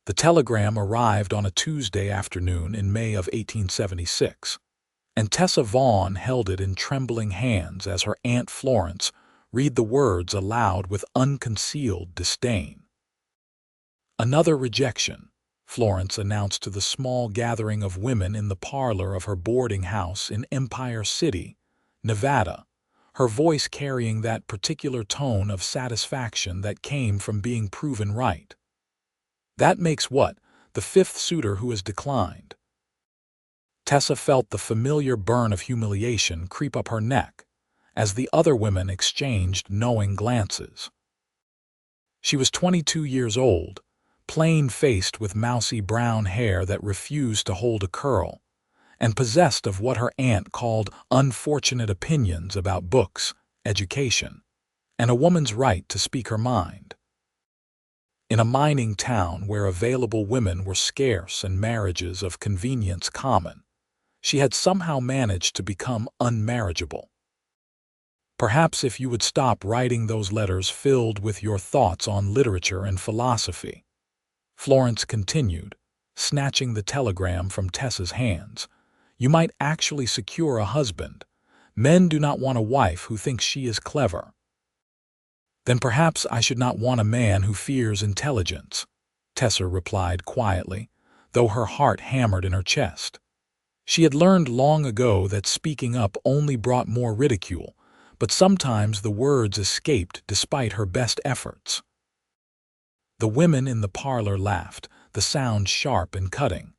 The telegram arrived on a Tuesday afternoon in May of 1876, and Tessa Vaughn held it in trembling hands as her Aunt Florence read the words aloud with unconcealed disdain. "Another rejection," Florence announced to the small gathering of women in the parlor of her boarding house in Empire City, Nevada, her voice carrying that particular tone of satisfaction that came from being proven right. "That makes what? The fifth suitor who has declined." Tessa felt the familiar burn of humiliation creep up her neck as the other women exchanged knowing glances. She was 22 years old, plain-faced with mousy brown hair that refused to hold a curl, and possessed of what her aunt called unfortunate opinions about books, education, and a woman's right to speak her mind. In a mining town where available women were scarce and marriages of convenience common, she had somehow managed to become unmarriageable. "Perhaps if you would stop writing those letters filled with your thoughts on literature and philosophy," Florence continued, snatching the telegram from Tessa's hands, "you might actually secure a husband. Men do not want a wife who thinks she is clever." "Then perhaps I should not want a man who fears intelligence," Tessa replied quietly, though her heart hammered in her chest. She had learned long ago that speaking up only brought more ridicule, but sometimes the words escaped despite her best efforts. The women in the parlor laughed, the sound sharp and cutting.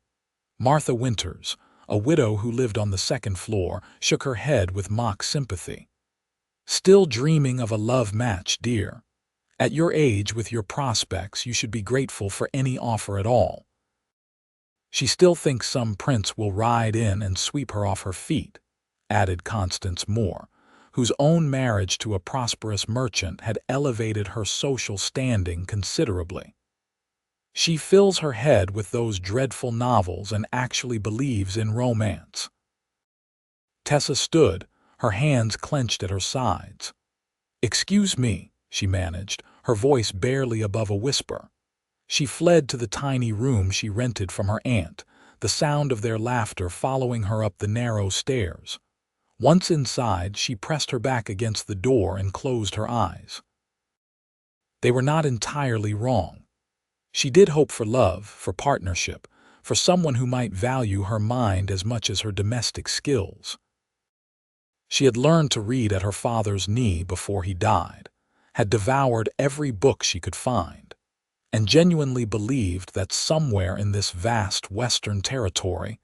Martha Winters, a widow who lived on the second floor, shook her head with mock sympathy. "Still dreaming of a love match, dear. At your age, with your prospects, you should be grateful for any offer at all." "She still thinks some prince will ride in and sweep her off her feet," added Constance Moore, whose own marriage to a prosperous merchant had elevated her social standing considerably. "She fills her head with those dreadful novels and actually believes in romance." Tessa stood, her hands clenched at her sides. "Excuse me," she managed, her voice barely above a whisper. She fled to the tiny room she rented from her aunt, the sound of their laughter following her up the narrow stairs. Once inside, she pressed her back against the door and closed her eyes. They were not entirely wrong. She did hope for love, for partnership, for someone who might value her mind as much as her domestic skills. She had learned to read at her father's knee before he died, had devoured every book she could find, and genuinely believed that somewhere in this vast Western territory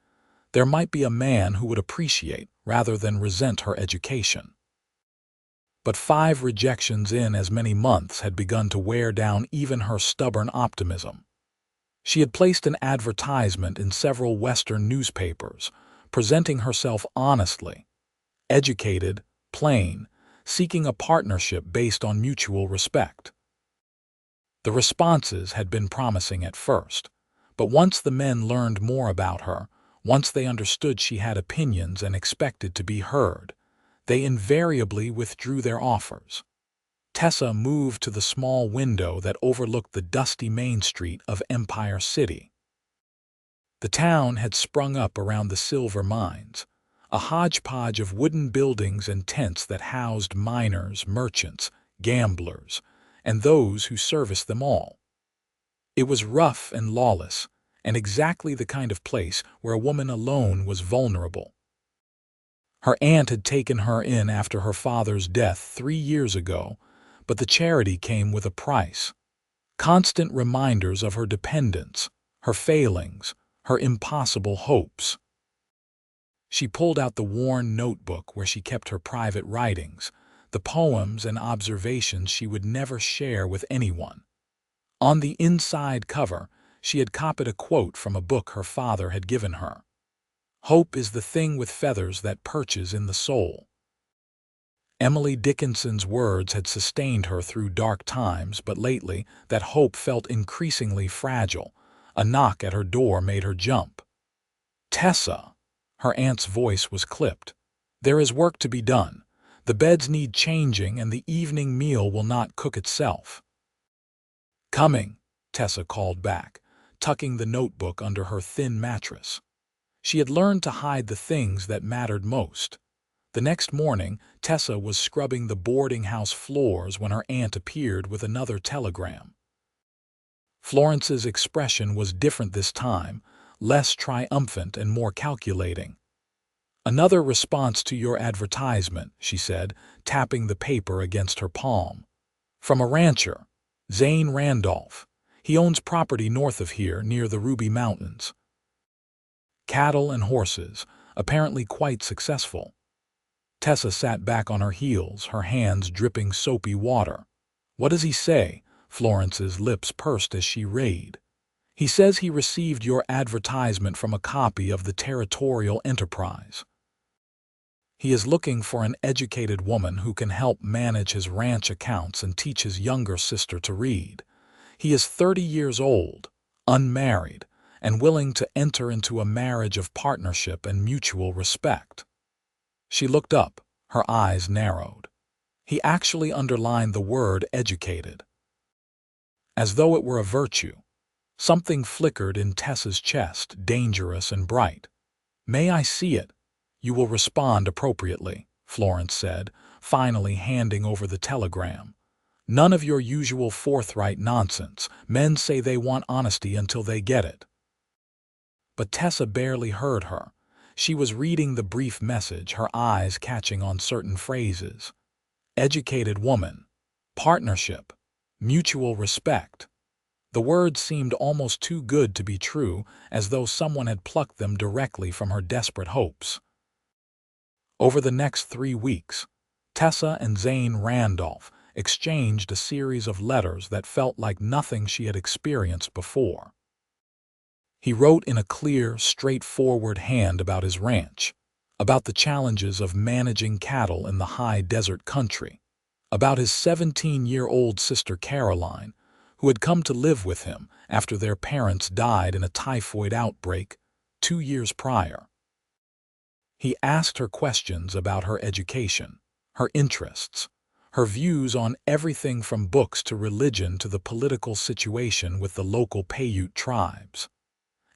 there might be a man who would appreciate rather than resent her education. But 5 rejections in as many months had begun to wear down even her stubborn optimism. She had placed an advertisement in several Western newspapers, presenting herself honestly, educated, plain, seeking a partnership based on mutual respect. The responses had been promising at first, but once the men learned more about her, once they understood she had opinions and expected to be heard, they invariably withdrew their offers. Tessa moved to the small window that overlooked the dusty main street of Empire City. The town had sprung up around the silver mines, a hodgepodge of wooden buildings and tents that housed miners, merchants, gamblers, and those who serviced them all. It was rough and lawless, and exactly the kind of place where a woman alone was vulnerable. Her aunt had taken her in after her father's death 3 years ago, but the charity came with a price. Constant reminders of her dependence, her failings, her impossible hopes. She pulled out the worn notebook where she kept her private writings, the poems and observations she would never share with anyone. On the inside cover, she had copied a quote from a book her father had given her. "Hope is the thing with feathers that perches in the soul." Emily Dickinson's words had sustained her through dark times, but lately that hope felt increasingly fragile. A knock at her door made her jump. "Tessa!" Her aunt's voice was clipped. "There is work to be done. The beds need changing and the evening meal will not cook itself." "Coming," Tessa called back, tucking the notebook under her thin mattress. She had learned to hide the things that mattered most. The next morning, Tessa was scrubbing the boarding house floors when her aunt appeared with another telegram. Florence's expression was different this time, less triumphant and more calculating. "Another response to your advertisement," she said, tapping the paper against her palm. "From a rancher, Zane Randolph. He owns property north of here, near the Ruby Mountains. Cattle and horses, apparently quite successful." Tessa sat back on her heels, her hands dripping soapy water. "What does he say?" Florence's lips pursed as she read. "He says he received your advertisement from a copy of the Territorial Enterprise. He is looking for an educated woman who can help manage his ranch accounts and teach his younger sister to read. He is 30 years old, unmarried, and willing to enter into a marriage of partnership and mutual respect." She looked up, her eyes narrowed. He actually underlined the word educated. As though it were a virtue. Something flickered in Tessa's chest, dangerous and bright. "May I see it? You will respond appropriately," Florence said, finally handing over the telegram. "None of your usual forthright nonsense. Men say they want honesty until they get it." But Tessa barely heard her. She was reading the brief message, her eyes catching on certain phrases. Educated woman, partnership, mutual respect. The words seemed almost too good to be true, as though someone had plucked them directly from her desperate hopes. Over the next 3 weeks, Tessa and Zane Randolph exchanged a series of letters that felt like nothing she had experienced before. He wrote in a clear, straightforward hand about his ranch, about the challenges of managing cattle in the high desert country, about his 17-year-old sister Caroline, who had come to live with him after their parents died in a typhoid outbreak 2 years prior. He asked her questions about her education, her interests, her views on everything from books to religion to the political situation with the local Paiute tribes.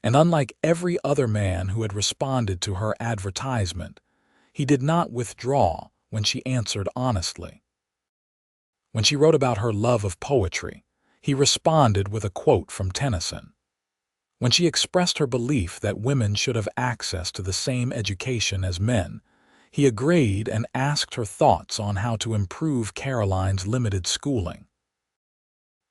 And unlike every other man who had responded to her advertisement, he did not withdraw when she answered honestly. When she wrote about her love of poetry, he responded with a quote from Tennyson. When she expressed her belief that women should have access to the same education as men, he agreed and asked her thoughts on how to improve Caroline's limited schooling.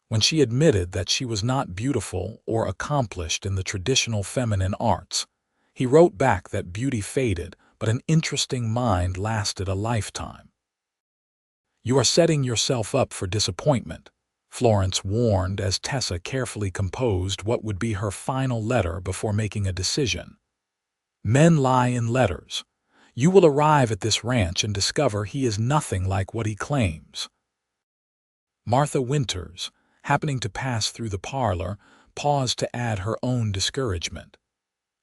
When she admitted that she was not beautiful or accomplished in the traditional feminine arts, he wrote back that beauty faded, but an interesting mind lasted a lifetime. "You are setting yourself up for disappointment," Florence warned as Tessa carefully composed what would be her final letter before making a decision. "Men lie in letters. You will arrive at this ranch and discover he is nothing like what he claims." Martha Winters, happening to pass through the parlor, paused to add her own discouragement.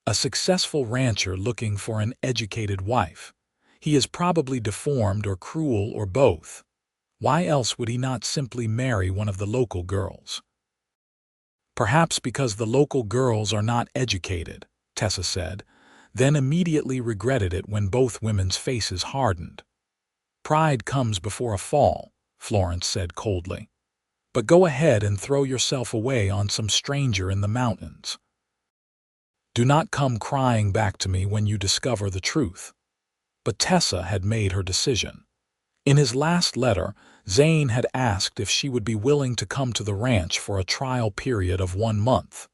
"A successful rancher looking for an educated wife. He is probably deformed or cruel or both. Why else would he not simply marry one of the local girls?" "Perhaps because the local girls are not educated," Tessa said, then immediately regretted it when both women's faces hardened. "Pride comes before a fall," Florence said coldly. "But go ahead and throw yourself away on some stranger in the mountains. Do not come crying back to me when you discover the truth." But Tessa had made her decision. In his last letter, Zane had asked if she would be willing to come to the ranch for a trial period of 1 month.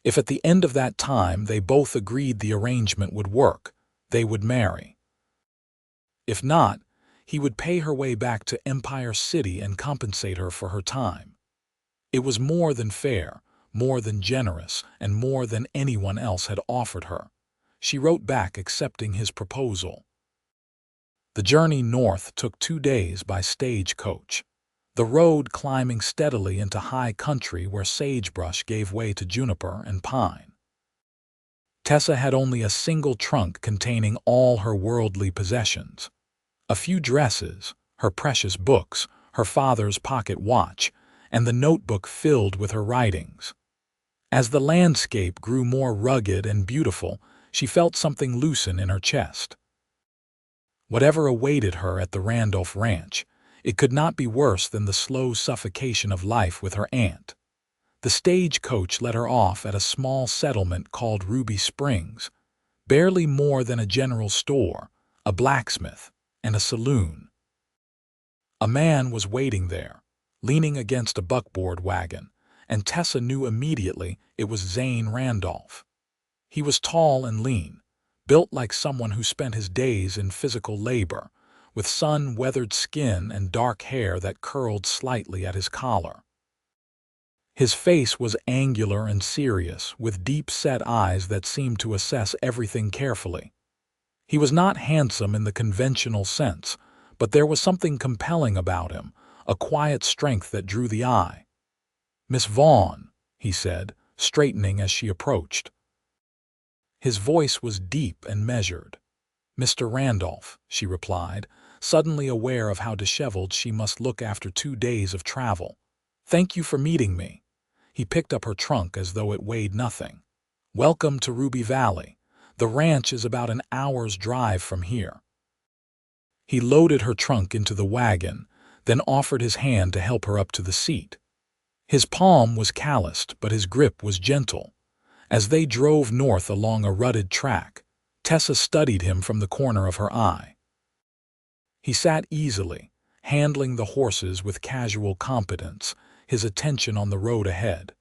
If at the end of that time they both agreed the arrangement would work, they would marry. If not, he would pay her way back to Empire City and compensate her for her time. It was more than fair, more than generous, and more than anyone else had offered her. She wrote back accepting his proposal. The journey north took 2 days by stagecoach, the road climbing steadily into high country where sagebrush gave way to juniper and pine. Tessa had only a single trunk containing all her worldly possessions. A few dresses, her precious books, her father's pocket watch, and the notebook filled with her writings. As the landscape grew more rugged and beautiful, she felt something loosen in her chest. Whatever awaited her at the Randolph Ranch, it could not be worse than the slow suffocation of life with her aunt. The stagecoach let her off at a small settlement called Ruby Springs, barely more than a general store, a blacksmith, and a saloon. A man was waiting there, leaning against a buckboard wagon, and Tessa knew immediately it was Zane Randolph. He was tall and lean, built like someone who spent his days in physical labor, with sun-weathered skin and dark hair that curled slightly at his collar. His face was angular and serious, with deep-set eyes that seemed to assess everything carefully. He was not handsome in the conventional sense, but there was something compelling about him, a quiet strength that drew the eye. "Miss Vaughn," he said, straightening as she approached. His voice was deep and measured. "Mr. Randolph," she replied, suddenly aware of how disheveled she must look after 2 days of travel. "Thank you for meeting me." He picked up her trunk as though it weighed nothing. "Welcome to Ruby Valley. The ranch is about an hour's drive from here." He loaded her trunk into the wagon, then offered his hand to help her up to the seat. His palm was calloused, but his grip was gentle. As they drove north along a rutted track, Tessa studied him from the corner of her eye. He sat easily, handling the horses with casual competence, his attention on the road ahead.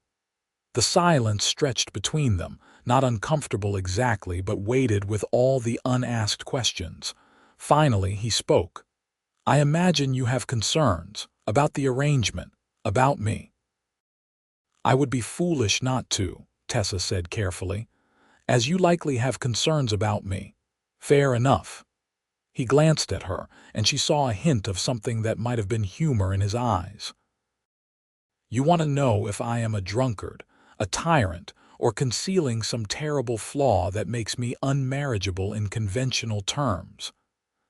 The silence stretched between them, not uncomfortable exactly, but weighted with all the unasked questions. Finally, he spoke. "I imagine you have concerns about the arrangement, about me." "I would be foolish not to," Tessa said carefully, "as you likely have concerns about me. Fair enough." He glanced at her, and she saw a hint of something that might have been humor in his eyes. "You want to know if I am a drunkard, a tyrant, or concealing some terrible flaw that makes me unmarriageable in conventional terms."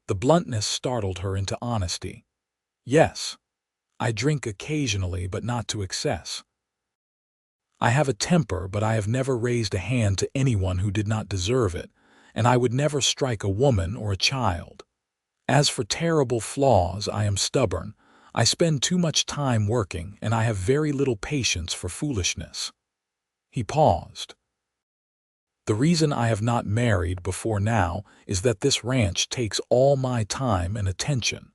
The bluntness startled her into honesty. "Yes, I drink occasionally, but not to excess. I have a temper, but I have never raised a hand to anyone who did not deserve it, and I would never strike a woman or a child. As for terrible flaws, I am stubborn. I spend too much time working, and I have very little patience for foolishness." He paused. "The reason I have not married before now is that this ranch takes all my time and attention.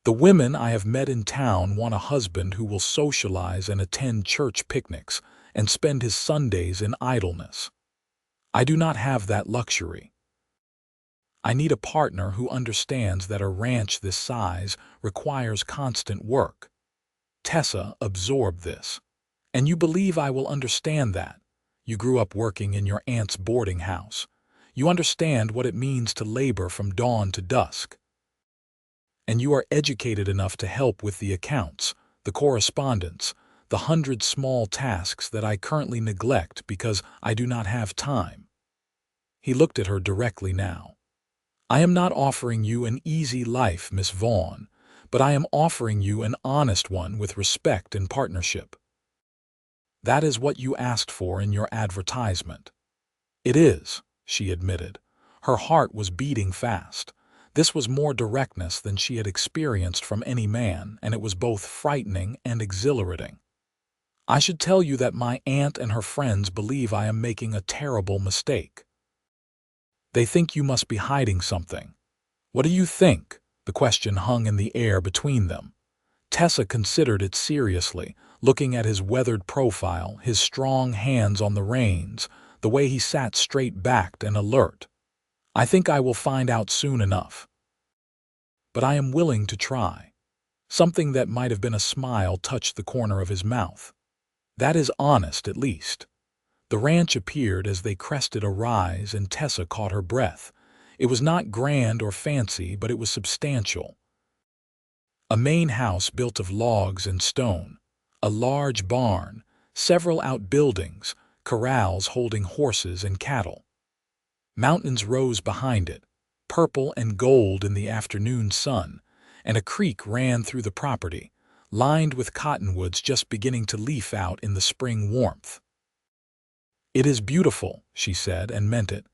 The women I have met in town want a husband who will socialize and attend church picnics and spend his Sundays in idleness. I do not have that luxury. I need a partner who understands that a ranch this size requires constant work." Tessa absorbed this. "And you believe I will understand that? You grew up working in your aunt's boarding house. You understand what it means to labor from dawn to dusk. And you are educated enough to help with the accounts, the correspondence, the 100 small tasks that I currently neglect because I do not have time." He looked at her directly now. "I am not offering you an easy life, Miss Vaughn, but I am offering you an honest one with respect and partnership. That is what you asked for in your advertisement." "It is," she admitted. Her heart was beating fast. This was more directness than she had experienced from any man, and it was both frightening and exhilarating. "I should tell you that my aunt and her friends believe I am making a terrible mistake. They think you must be hiding something." "What do you think?" The question hung in the air between them. Tessa considered it seriously, looking at his weathered profile, his strong hands on the reins, the way he sat straight-backed and alert. "I think I will find out soon enough. But I am willing to try." Something that might have been a smile touched the corner of his mouth. "That is honest, at least." The ranch appeared as they crested a rise, and Tessa caught her breath. It was not grand or fancy, but it was substantial. A main house built of logs and stone, a large barn, several outbuildings, corrals holding horses and cattle. Mountains rose behind it, purple and gold in the afternoon sun, and a creek ran through the property, lined with cottonwoods just beginning to leaf out in the spring warmth. "It is beautiful," she said, and meant it.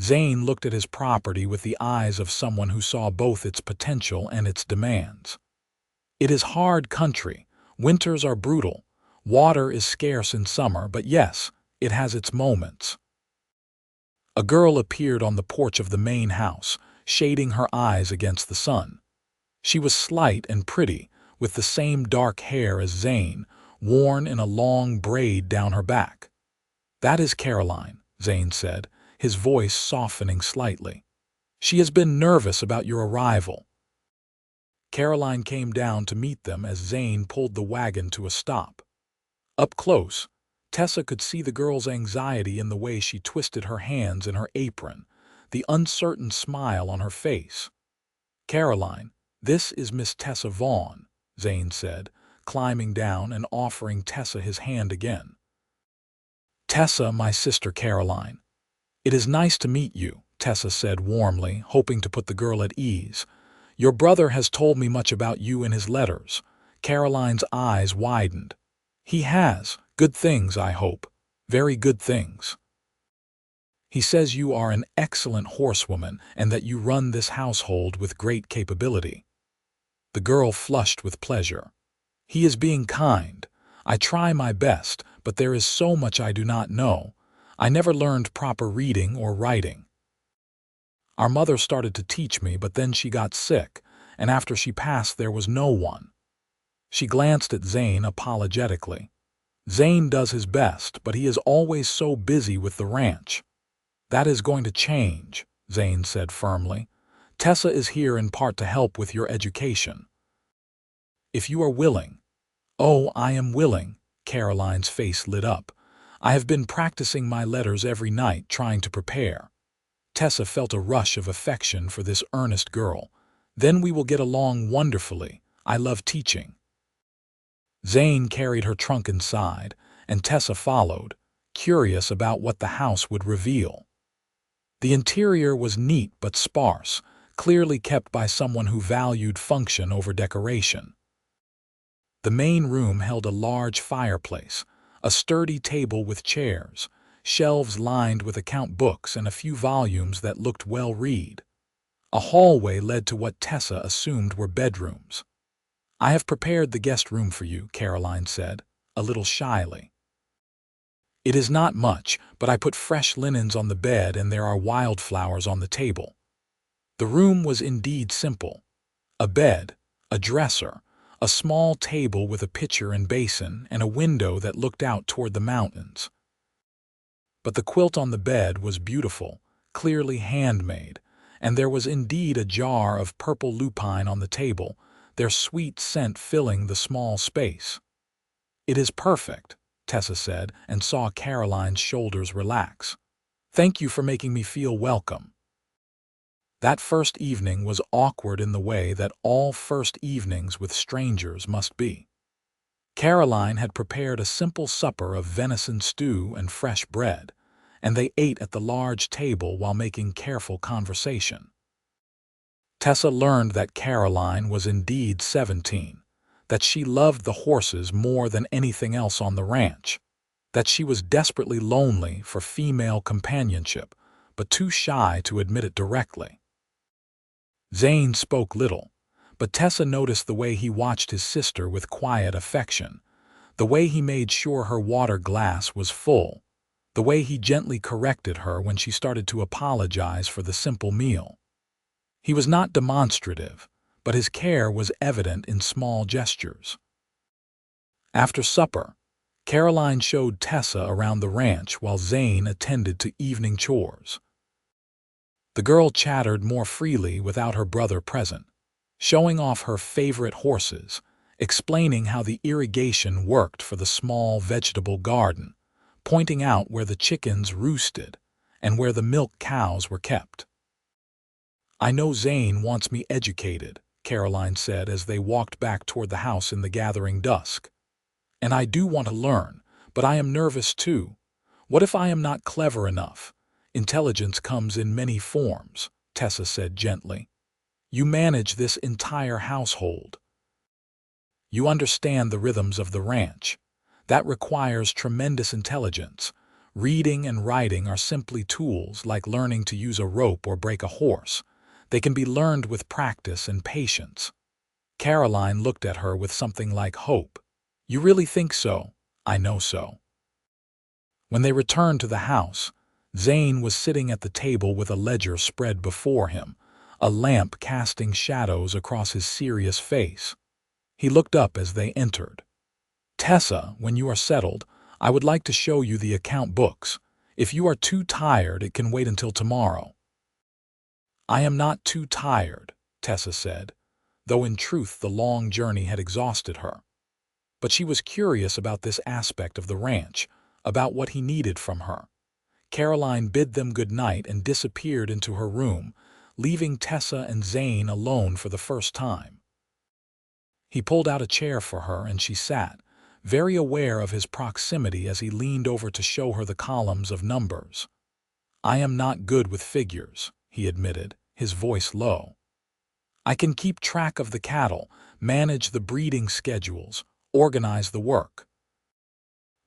Zane looked at his property with the eyes of someone who saw both its potential and its demands. "It is hard country. Winters are brutal. Water is scarce in summer, but yes, it has its moments." A girl appeared on the porch of the main house, shading her eyes against the sun. She was slight and pretty, with the same dark hair as Zane, worn in a long braid down her back. "That is Caroline," Zane said, his voice softening slightly. "She has been nervous about your arrival." Caroline came down to meet them as Zane pulled the wagon to a stop. Up close, Tessa could see the girl's anxiety in the way she twisted her hands in her apron, the uncertain smile on her face. "Caroline, this is Miss Tessa Vaughn," Zane said, climbing down and offering Tessa his hand again. "Tessa, my sister Caroline." "It is nice to meet you," Tessa said warmly, hoping to put the girl at ease. "Your brother has told me much about you in his letters." Caroline's eyes widened. "He has. Good things, I hope. Very good things. He says you are an excellent horsewoman and that you run this household with great capability." The girl flushed with pleasure. "He is being kind. I try my best, but there is so much I do not know. I never learned proper reading or writing. Our mother started to teach me, but then she got sick, and after she passed there was no one." She glanced at Zane apologetically. "Zane does his best, but he is always so busy with the ranch." "That is going to change," Zane said firmly. "Tessa is here in part to help with your education. If you are willing." "Oh, I am willing." Caroline's face lit up. "I have been practicing my letters every night, trying to prepare." Tessa felt a rush of affection for this earnest girl. "Then we will get along wonderfully. I love teaching." Zane carried her trunk inside, and Tessa followed, curious about what the house would reveal. The interior was neat but sparse, clearly kept by someone who valued function over decoration. The main room held a large fireplace, a sturdy table with chairs, shelves lined with account books and a few volumes that looked well read. A hallway led to what Tessa assumed were bedrooms. "I have prepared the guest room for you," Caroline said, a little shyly. "It is not much, but I put fresh linens on the bed and there are wildflowers on the table." The room was indeed simple. A bed, a dresser, a small table with a pitcher and basin, and a window that looked out toward the mountains. But the quilt on the bed was beautiful, clearly handmade, and there was indeed a jar of purple lupine on the table, their sweet scent filling the small space. "It is perfect," Tessa said, and saw Caroline's shoulders relax. "Thank you for making me feel welcome." That first evening was awkward in the way that all first evenings with strangers must be. Caroline had prepared a simple supper of venison stew and fresh bread, and they ate at the large table while making careful conversation. Tessa learned that Caroline was indeed 17, that she loved the horses more than anything else on the ranch, that she was desperately lonely for female companionship, but too shy to admit it directly. Zane spoke little, but Tessa noticed the way he watched his sister with quiet affection, the way he made sure her water glass was full, the way he gently corrected her when she started to apologize for the simple meal. He was not demonstrative, but his care was evident in small gestures. After supper, Caroline showed Tessa around the ranch while Zane attended to evening chores. The girl chattered more freely without her brother present, showing off her favorite horses, explaining how the irrigation worked for the small vegetable garden, pointing out where the chickens roosted and where the milk cows were kept. "I know Zane wants me educated," Caroline said as they walked back toward the house in the gathering dusk. "And I do want to learn, but I am nervous too. What if I am not clever enough? Intelligence comes in many forms," Tessa said gently. "You manage this entire household. You understand the rhythms of the ranch. That requires tremendous intelligence. Reading and writing are simply tools like learning to use a rope or break a horse. They can be learned with practice and patience. Caroline looked at her with something like hope. You really think so? I know so. When they returned to the house, Zane was sitting at the table with a ledger spread before him, a lamp casting shadows across his serious face. He looked up as they entered. Tessa, when you are settled, I would like to show you the account books. If you are too tired, it can wait until tomorrow. I am not too tired, Tessa said, though in truth the long journey had exhausted her. But she was curious about this aspect of the ranch, about what he needed from her. Caroline bid them good night and disappeared into her room, leaving Tessa and Zane alone for the first time. He pulled out a chair for her and she sat, very aware of his proximity as he leaned over to show her the columns of numbers. I am not good with figures, he admitted, his voice low. I can keep track of the cattle, manage the breeding schedules, organize the work.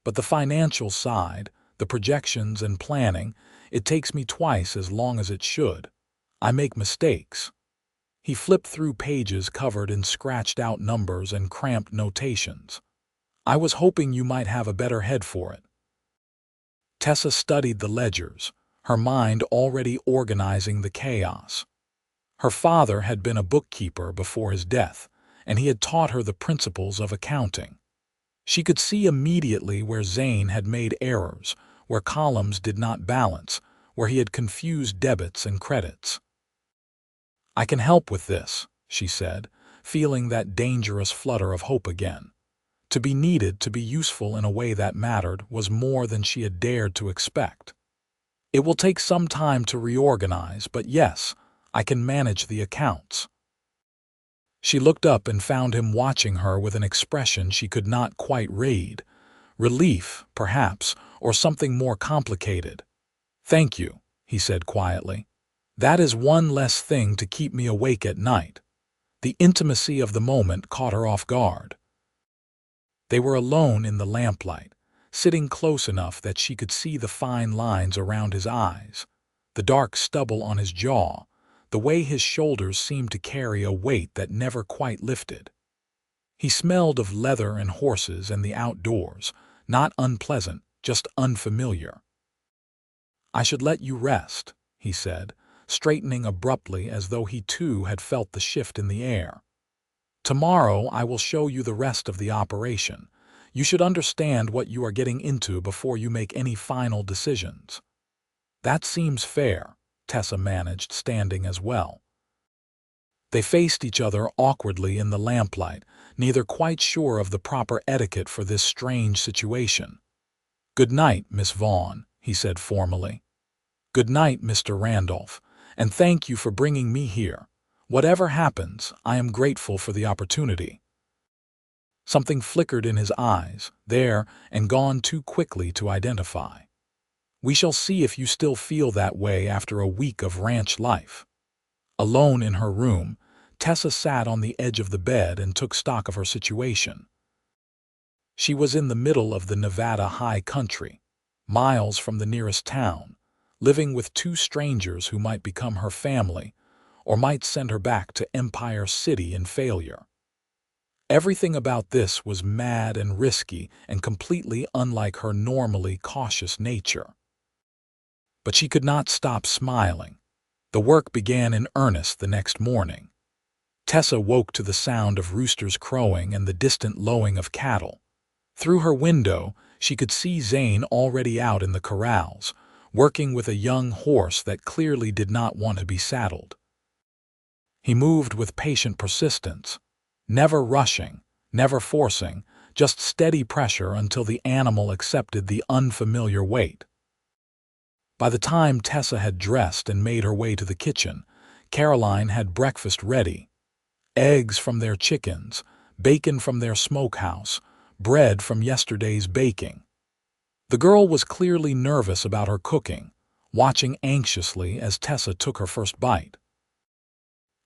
But the financial side, the projections and planning, it takes me twice as long as it should. I make mistakes. He flipped through pages covered in scratched-out numbers and cramped notations. I was hoping you might have a better head for it. Tessa studied the ledgers, her mind already organizing the chaos. Her father had been a bookkeeper before his death, and he had taught her the principles of accounting. She could see immediately where Zane had made errors, where columns did not balance, where he had confused debits and credits. I can help with this, she said, feeling that dangerous flutter of hope again. To be needed, to be useful in a way that mattered, was more than she had dared to expect. It will take some time to reorganize, but yes, I can manage the accounts. She looked up and found him watching her with an expression she could not quite read. Relief, perhaps, or something more complicated. Thank you, he said quietly. That is one less thing to keep me awake at night. The intimacy of the moment caught her off guard. They were alone in the lamplight, sitting close enough that she could see the fine lines around his eyes, the dark stubble on his jaw, the way his shoulders seemed to carry a weight that never quite lifted. He smelled of leather and horses and the outdoors, not unpleasant, just unfamiliar. I should let you rest, he said, straightening abruptly as though he too had felt the shift in the air. Tomorrow I will show you the rest of the operation. You should understand what you are getting into before you make any final decisions. That seems fair, Tessa managed, standing as well. They faced each other awkwardly in the lamplight, neither quite sure of the proper etiquette for this strange situation. Good night, Miss Vaughn, he said formally. Good night, Mr. Randolph, and thank you for bringing me here. Whatever happens, I am grateful for the opportunity. Something flickered in his eyes, there and gone too quickly to identify. We shall see if you still feel that way after a week of ranch life. Alone in her room, Tessa sat on the edge of the bed and took stock of her situation. She was in the middle of the Nevada high country, miles from the nearest town, living with two strangers who might become her family, or might send her back to Empire City in failure. Everything about this was mad and risky and completely unlike her normally cautious nature. But she could not stop smiling. The work began in earnest the next morning. Tessa woke to the sound of roosters crowing and the distant lowing of cattle. Through her window, she could see Zane already out in the corrals, working with a young horse that clearly did not want to be saddled. He moved with patient persistence, never rushing, never forcing, just steady pressure until the animal accepted the unfamiliar weight. By the time Tessa had dressed and made her way to the kitchen, Caroline had breakfast ready. Eggs from their chickens, bacon from their smokehouse, bread from yesterday's baking. The girl was clearly nervous about her cooking, watching anxiously as Tessa took her first bite.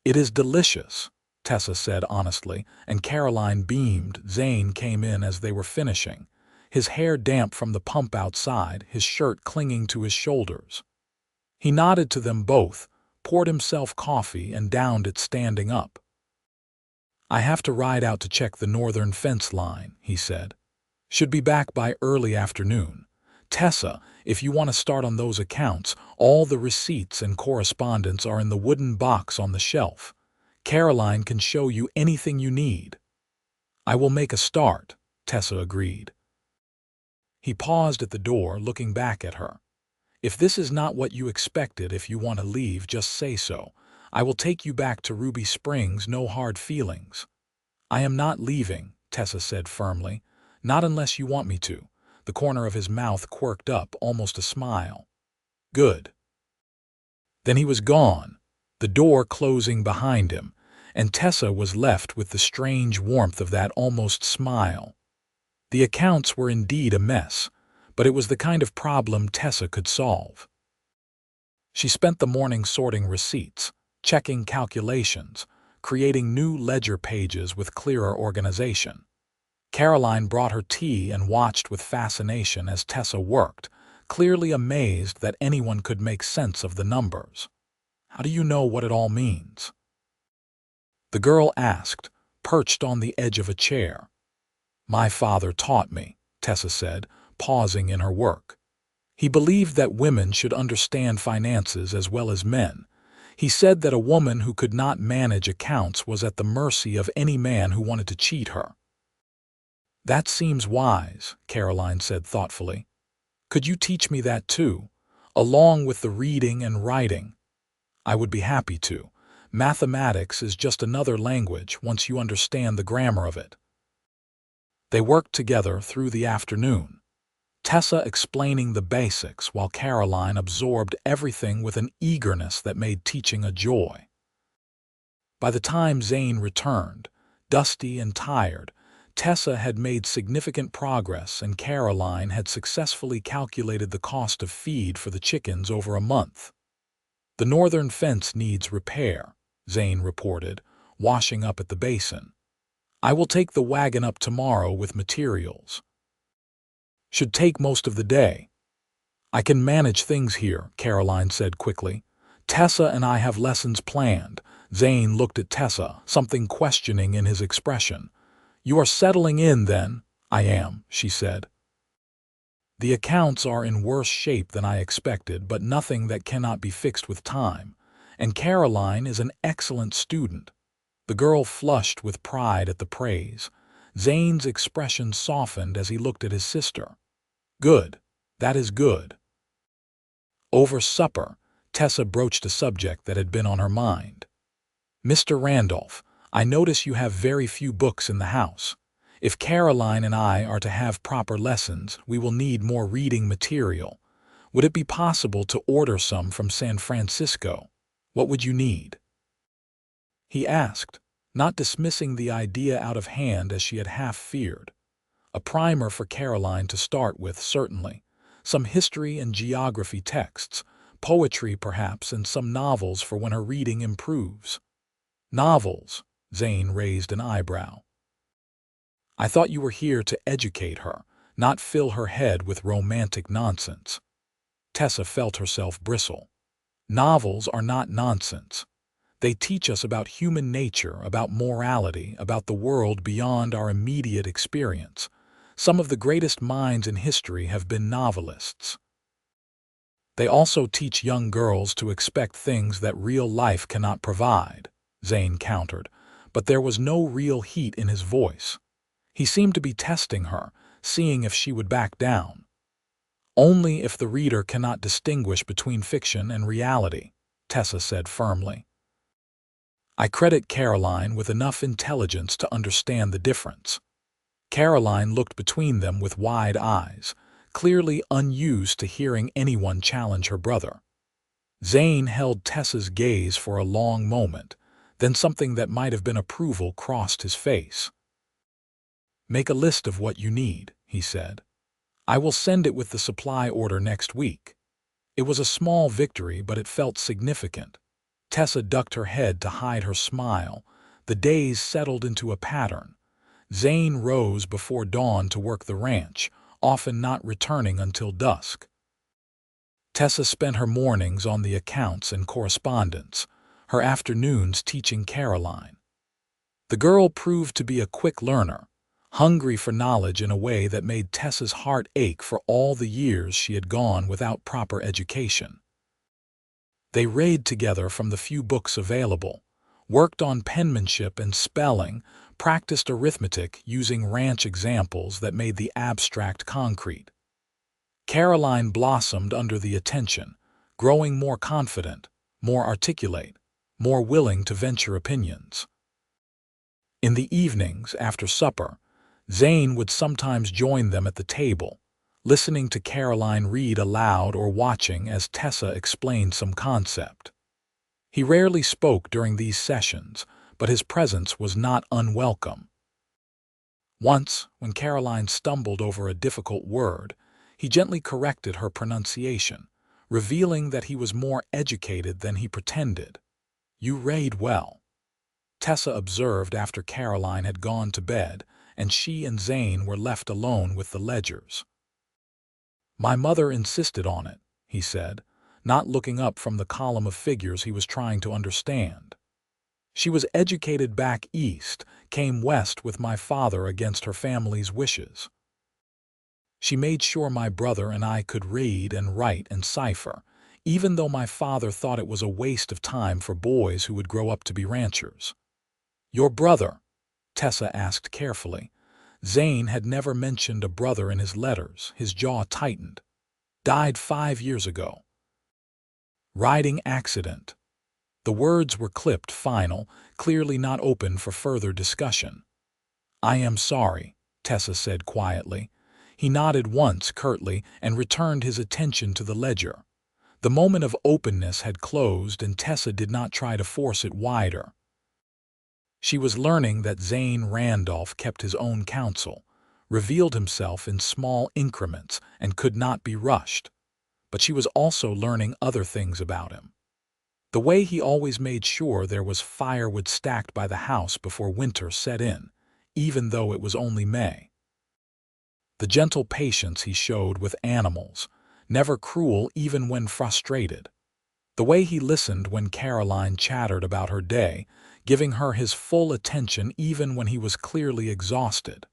It is delicious, Tessa said honestly, and Caroline beamed. Zane came in as they were finishing. his hair damp from the pump outside, his shirt clinging to his shoulders. He nodded to them both, poured himself coffee, and downed it standing up. "I have to ride out to check the northern fence line," he said. "Should be back by early afternoon. Tessa, if you want to start on those accounts, all the receipts and correspondence are in the wooden box on the shelf. Caroline can show you anything you need." "I will make a start," Tessa agreed. He paused at the door, looking back at her. "If this is not what you expected, if you want to leave, just say so. I will take you back to Ruby Springs, no hard feelings." "I am not leaving," Tessa said firmly. "Not unless you want me to." The corner of his mouth quirked up, almost a smile. "Good." Then he was gone, the door closing behind him, and Tessa was left with the strange warmth of that almost smile. The accounts were indeed a mess, but it was the kind of problem Tessa could solve. She spent the morning sorting receipts, checking calculations, creating new ledger pages with clearer organization. Caroline brought her tea and watched with fascination as Tessa worked, clearly amazed that anyone could make sense of the numbers. "How do you know what it all means?" the girl asked, perched on the edge of a chair. "My father taught me," Tessa said, pausing in her work. "He believed that women should understand finances as well as men. He said that a woman who could not manage accounts was at the mercy of any man who wanted to cheat her." "That seems wise," Caroline said thoughtfully. "Could you teach me that too, along with the reading and writing?" "I would be happy to. Mathematics is just another language once you understand the grammar of it." They worked together through the afternoon, Tessa explaining the basics while Caroline absorbed everything with an eagerness that made teaching a joy. By the time Zane returned, dusty and tired, Tessa had made significant progress and Caroline had successfully calculated the cost of feed for the chickens over a month. "The northern fence needs repair," Zane reported, washing up at the basin. "I will take the wagon up tomorrow with materials. Should take most of the day." "I can manage things here," Caroline said quickly. "Tessa and I have lessons planned." Zane looked at Tessa, something questioning in his expression. "You are settling in, then?" "I am," she said. "The accounts are in worse shape than I expected, but nothing that cannot be fixed with time. And Caroline is an excellent student." The girl flushed with pride at the praise. Zane's expression softened as he looked at his sister. "Good. That is good." Over supper, Tessa broached a subject that had been on her mind. "Mr. Randolph, I notice you have very few books in the house. If Caroline and I are to have proper lessons, we will need more reading material. Would it be possible to order some from San Francisco? What would you need?" he asked, not dismissing the idea out of hand as she had half feared. A primer for Caroline to start with, certainly. Some history and geography texts, poetry perhaps, and some novels for when her reading improves. "Novels?" Zane raised an eyebrow. "I thought you were here to educate her, not fill her head with romantic nonsense." Tessa felt herself bristle. "Novels are not nonsense. They teach us about human nature, about morality, about the world beyond our immediate experience. Some of the greatest minds in history have been novelists." "They also teach young girls to expect things that real life cannot provide," Zane countered, but there was no real heat in his voice. He seemed to be testing her, seeing if she would back down. "Only if the reader cannot distinguish between fiction and reality," Tessa said firmly. "I credit Caroline with enough intelligence to understand the difference." Caroline looked between them with wide eyes, clearly unused to hearing anyone challenge her brother. Zane held Tessa's gaze for a long moment, then something that might have been approval crossed his face. "Make a list of what you need," he said. "I will send it with the supply order next week." It was a small victory, but it felt significant. Tessa ducked her head to hide her smile. The days settled into a pattern. Zane rose before dawn to work the ranch, often not returning until dusk. Tessa spent her mornings on the accounts and correspondence, her afternoons teaching Caroline. The girl proved to be a quick learner, hungry for knowledge in a way that made Tessa's heart ache for all the years she had gone without proper education. They read together from the few books available, worked on penmanship and spelling, practiced arithmetic using ranch examples that made the abstract concrete. Caroline blossomed under the attention, growing more confident, more articulate, more willing to venture opinions. In the evenings, after supper, Zane would sometimes join them at the table, listening to Caroline read aloud or watching as Tessa explained some concept. He rarely spoke during these sessions, but his presence was not unwelcome. Once, when Caroline stumbled over a difficult word, he gently corrected her pronunciation, revealing that he was more educated than he pretended. "You read well," Tessa observed after Caroline had gone to bed and she and Zane were left alone with the ledgers. "My mother insisted on it," he said, not looking up from the column of figures he was trying to understand. "She was educated back east, came west with my father against her family's wishes. She made sure my brother and I could read and write and cipher, even though my father thought it was a waste of time for boys who would grow up to be ranchers." "Your brother?" Tessa asked carefully. Zane had never mentioned a brother in his letters. His jaw tightened. "Died 5 years ago. Riding accident." The words were clipped, final, clearly not open for further discussion. "I am sorry," Tessa said quietly. He nodded once curtly and returned his attention to the ledger. The moment of openness had closed and Tessa did not try to force it wider. She was learning that Zane Randolph kept his own counsel, revealed himself in small increments, and could not be rushed. But she was also learning other things about him. The way he always made sure there was firewood stacked by the house before winter set in, even though it was only May. The gentle patience he showed with animals, never cruel even when frustrated. The way he listened when Caroline chattered about her day, giving her his full attention even when he was clearly exhausted.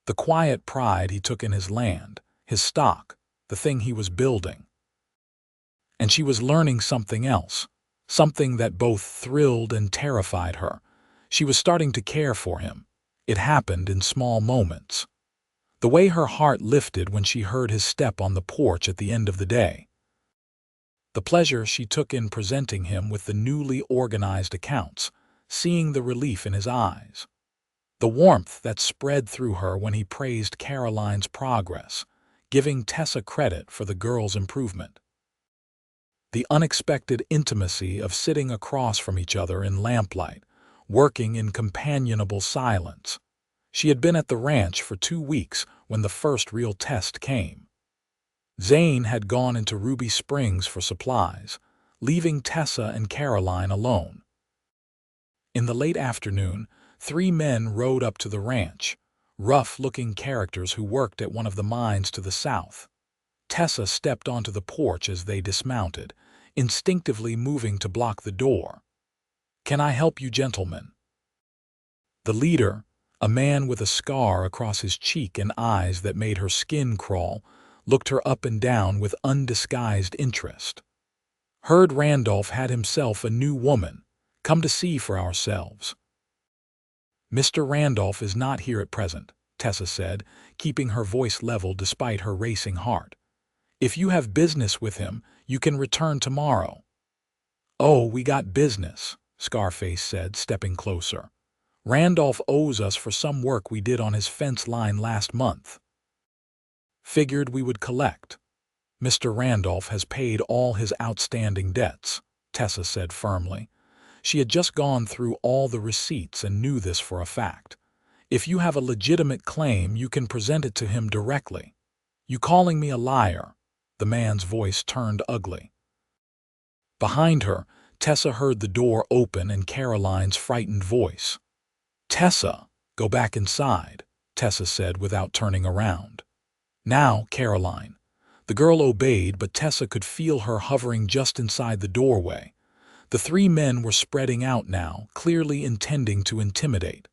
The quiet pride he took in his land, his stock, the thing he was building. And she was learning something else, something that both thrilled and terrified her. She was starting to care for him. It happened in small moments. The way her heart lifted when she heard his step on the porch at the end of the day. The pleasure she took in presenting him with the newly organized accounts, seeing the relief in his eyes. The warmth that spread through her when he praised Caroline's progress, giving Tessa credit for the girl's improvement. The unexpected intimacy of sitting across from each other in lamplight, working in companionable silence. She had been at the ranch for 2 weeks when the first real test came. Zane had gone into Ruby Springs for supplies, leaving Tessa and Caroline alone. In the late afternoon, 3 men rode up to the ranch, rough-looking characters who worked at one of the mines to the south. Tessa stepped onto the porch as they dismounted, instinctively moving to block the door. "Can I help you, gentlemen?" The leader, a man with a scar across his cheek and eyes that made her skin crawl, looked her up and down with undisguised interest. "Heard Randolph had himself a new woman. Come to see for ourselves." "Mr. Randolph is not here at present," Tessa said, keeping her voice level despite her racing heart. "If you have business with him, you can return tomorrow." "Oh, we got business," Scarface said, stepping closer. "Randolph owes us for some work we did on his fence line last month. Figured we would collect. Mr. Randolph has paid all his outstanding debts," Tessa said firmly. She had just gone through all the receipts and knew this for a fact. "If you have a legitimate claim, you can present it to him directly." "You calling me a liar?" The man's voice turned ugly. Behind her, Tessa heard the door open and Caroline's frightened voice. "Tessa, go back inside," Tessa said without turning around. "Now, Caroline." The girl obeyed, but Tessa could feel her hovering just inside the doorway. The three men were spreading out now, clearly intending to intimidate.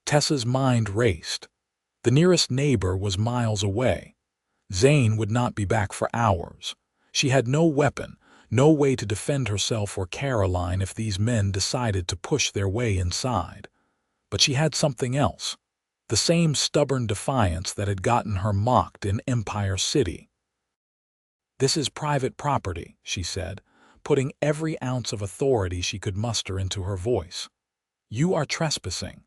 Tessa's mind raced. The nearest neighbor was miles away. Zane would not be back for hours. She had no weapon, no way to defend herself or Caroline if these men decided to push their way inside. But she had something else. The same stubborn defiance that had gotten her mocked in Empire City. "This is private property," she said, putting every ounce of authority she could muster into her voice. "You are trespassing.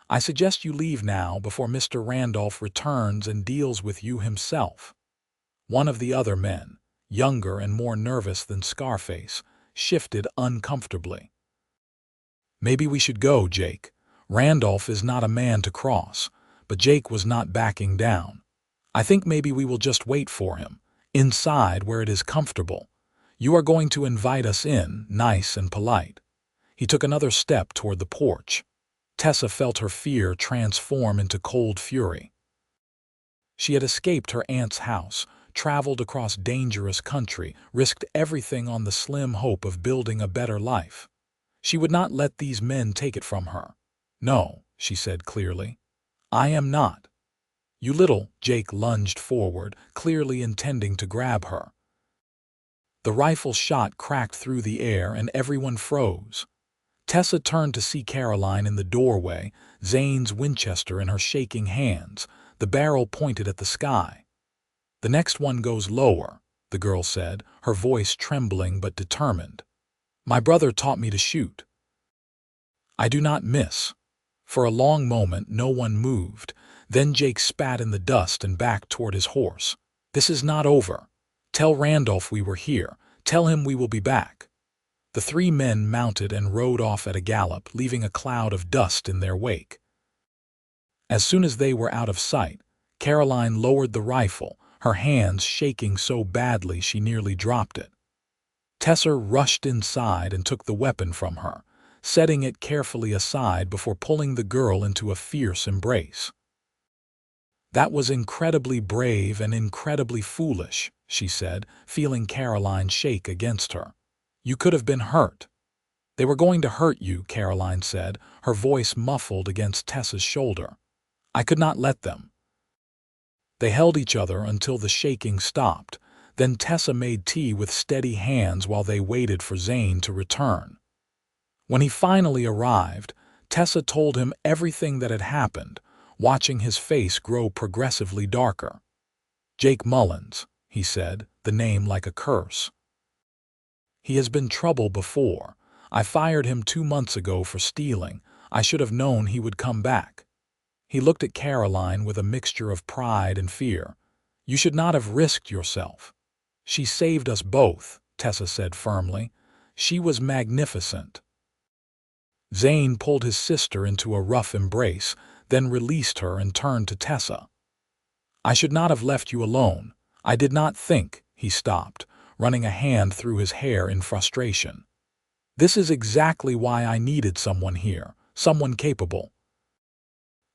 I suggest you leave now before Mr. Randolph returns and deals with you himself." One of the other men, younger and more nervous than Scarface, shifted uncomfortably. "Maybe we should go, Jake. Randolph is not a man to cross." But Jake was not backing down. "I think maybe we will just wait for him, inside where it is comfortable. You are going to invite us in, nice and polite." He took another step toward the porch. Tessa felt her fear transform into cold fury. She had escaped her aunt's house, traveled across dangerous country, risked everything on the slim hope of building a better life. She would not let these men take it from her. "No," she said clearly. "I am not." "You little—" Jake lunged forward, clearly intending to grab her. The rifle shot cracked through the air and everyone froze. Tessa turned to see Caroline in the doorway, Zane's Winchester in her shaking hands, the barrel pointed at the sky. "The next one goes lower," the girl said, her voice trembling but determined. "My brother taught me to shoot. I do not miss." For a long moment no one moved. Then Jake spat in the dust and backed toward his horse. "This is not over. Tell Randolph we were here. Tell him we will be back." The three men mounted and rode off at a gallop, leaving a cloud of dust in their wake. As soon as they were out of sight, Caroline lowered the rifle, her hands shaking so badly she nearly dropped it. Tessa rushed inside and took the weapon from her, setting it carefully aside before pulling the girl into a fierce embrace. "That was incredibly brave and incredibly foolish," she said, feeling Caroline shake against her. "You could have been hurt." "They were going to hurt you," Caroline said, her voice muffled against Tessa's shoulder. "I could not let them." They held each other until the shaking stopped. Then Tessa made tea with steady hands while they waited for Zane to return. When he finally arrived, Tessa told him everything that had happened, watching his face grow progressively darker. "Jake Mullins," he said, the name like a curse. "He has been trouble before. I fired him 2 months ago for stealing. I should have known he would come back." He looked at Caroline with a mixture of pride and fear. "You should not have risked yourself." "She saved us both," Tessa said firmly. "She was magnificent." Zane pulled his sister into a rough embrace, then released her and turned to Tessa. "I should not have left you alone. I did not think—" He stopped, running a hand through his hair in frustration. "This is exactly why I needed someone here, someone capable.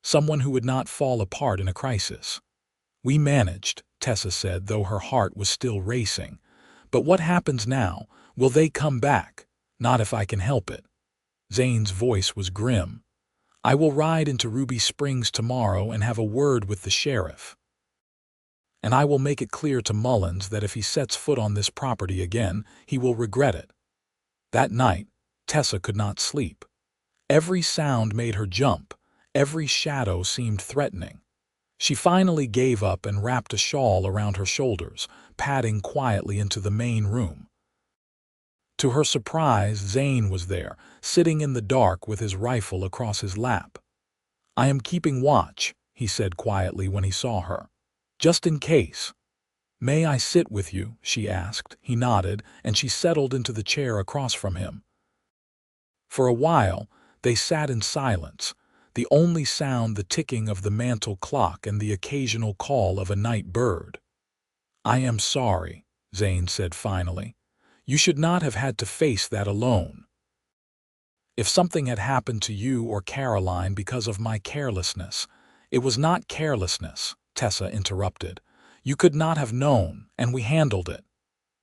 Someone who would not fall apart in a crisis." "We managed," Tessa said, though her heart was still racing. "But what happens now? Will they come back?" "Not if I can help it." Zane's voice was grim. "I will ride into Ruby Springs tomorrow and have a word with the sheriff. And I will make it clear to Mullins that if he sets foot on this property again, he will regret it." That night, Tessa could not sleep. Every sound made her jump. Every shadow seemed threatening. She finally gave up and wrapped a shawl around her shoulders, padding quietly into the main room. To her surprise, Zane was there, sitting in the dark with his rifle across his lap. "I am keeping watch," he said quietly when he saw her. "Just in case." "May I sit with you?" she asked. He nodded, and she settled into the chair across from him. For a while, they sat in silence, the only sound the ticking of the mantel clock and the occasional call of a night bird. "I am sorry," Zane said finally. "You should not have had to face that alone. If something had happened to you or Caroline because of my carelessness—" "It was not carelessness," Tessa interrupted. "You could not have known, and we handled it."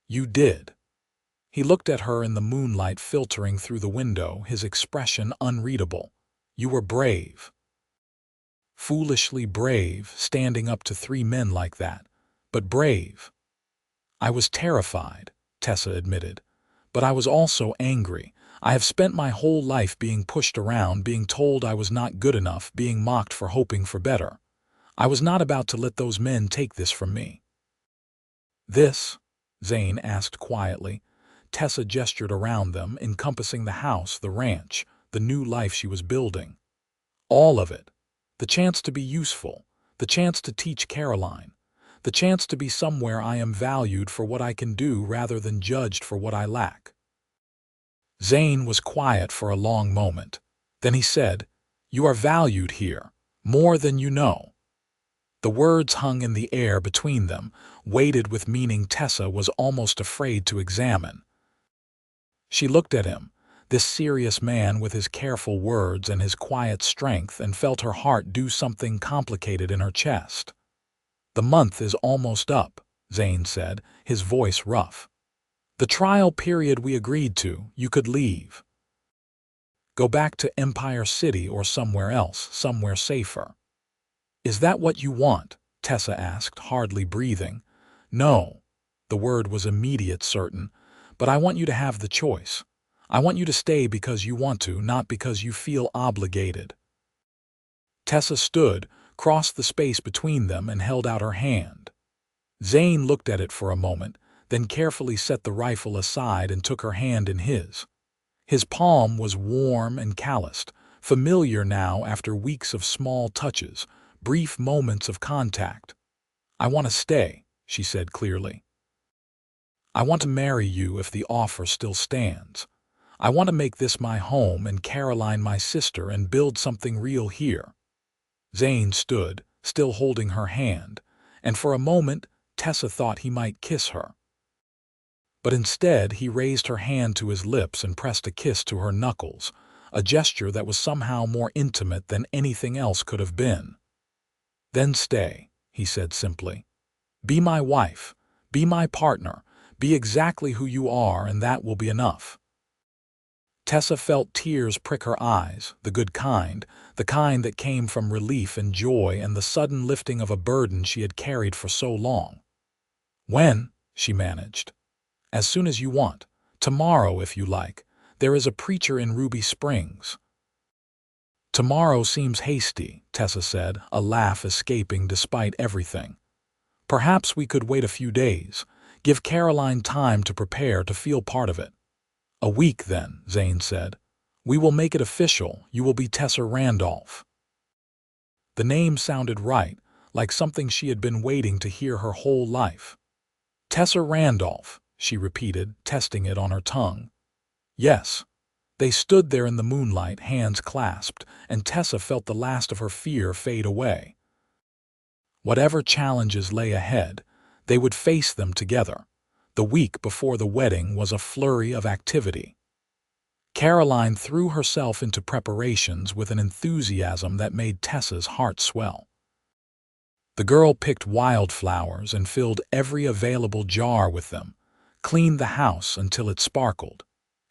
"You did." He looked at her in the moonlight filtering through the window, his expression unreadable. "You were brave. Foolishly brave, standing up to 3 men like that. But brave." "I was terrified," Tessa admitted. "But I was also angry. I have spent my whole life being pushed around, being told I was not good enough, being mocked for hoping for better. I was not about to let those men take this from me." "This?" Zane asked quietly. Tessa gestured around them, encompassing the house, the ranch, the new life she was building. "All of it. The chance to be useful, the chance to teach Caroline, the chance to be somewhere I am valued for what I can do rather than judged for what I lack." Zane was quiet for a long moment. Then he said, "You are valued here, more than you know." The words hung in the air between them, weighted with meaning Tessa was almost afraid to examine. She looked at him, this serious man with his careful words and his quiet strength, and felt her heart do something complicated in her chest. "The month is almost up," Zane said, his voice rough. "The trial period we agreed to, you could leave. Go back to Empire City or somewhere else, somewhere safer." "Is that what you want?" Tessa asked, hardly breathing. "No." The word was immediate, certain. "But I want you to have the choice. I want you to stay because you want to, not because you feel obligated." Tessa stood, crossed the space between them, and held out her hand. Zane looked at it for a moment, then carefully set the rifle aside and took her hand in his. His palm was warm and calloused, familiar now after weeks of small touches, brief moments of contact. "I want to stay," she said clearly. "I want to marry you if the offer still stands. I want to make this my home and Caroline my sister and build something real here." Zane stood, still holding her hand, and for a moment Tessa thought he might kiss her. But instead he raised her hand to his lips and pressed a kiss to her knuckles, a gesture that was somehow more intimate than anything else could have been. "Then stay," he said simply. "Be my wife, be my partner, be exactly who you are, and that will be enough." Tessa felt tears prick her eyes, the good kind, the kind that came from relief and joy and the sudden lifting of a burden she had carried for so long. "When?" she managed. "As soon as you want. Tomorrow, if you like. There is a preacher in Ruby Springs." "Tomorrow seems hasty," Tessa said, a laugh escaping despite everything. "Perhaps we could wait a few days. Give Caroline time to prepare, to feel part of it." "A week, then," Zane said. "We will make it official. You will be Tessa Randolph." The name sounded right, like something she had been waiting to hear her whole life. "Tessa Randolph," she repeated, testing it on her tongue. "Yes." They stood there in the moonlight, hands clasped, and Tessa felt the last of her fear fade away. Whatever challenges lay ahead, they would face them together. The week before the wedding was a flurry of activity. Caroline threw herself into preparations with an enthusiasm that made Tessa's heart swell. The girl picked wildflowers and filled every available jar with them, cleaned the house until it sparkled,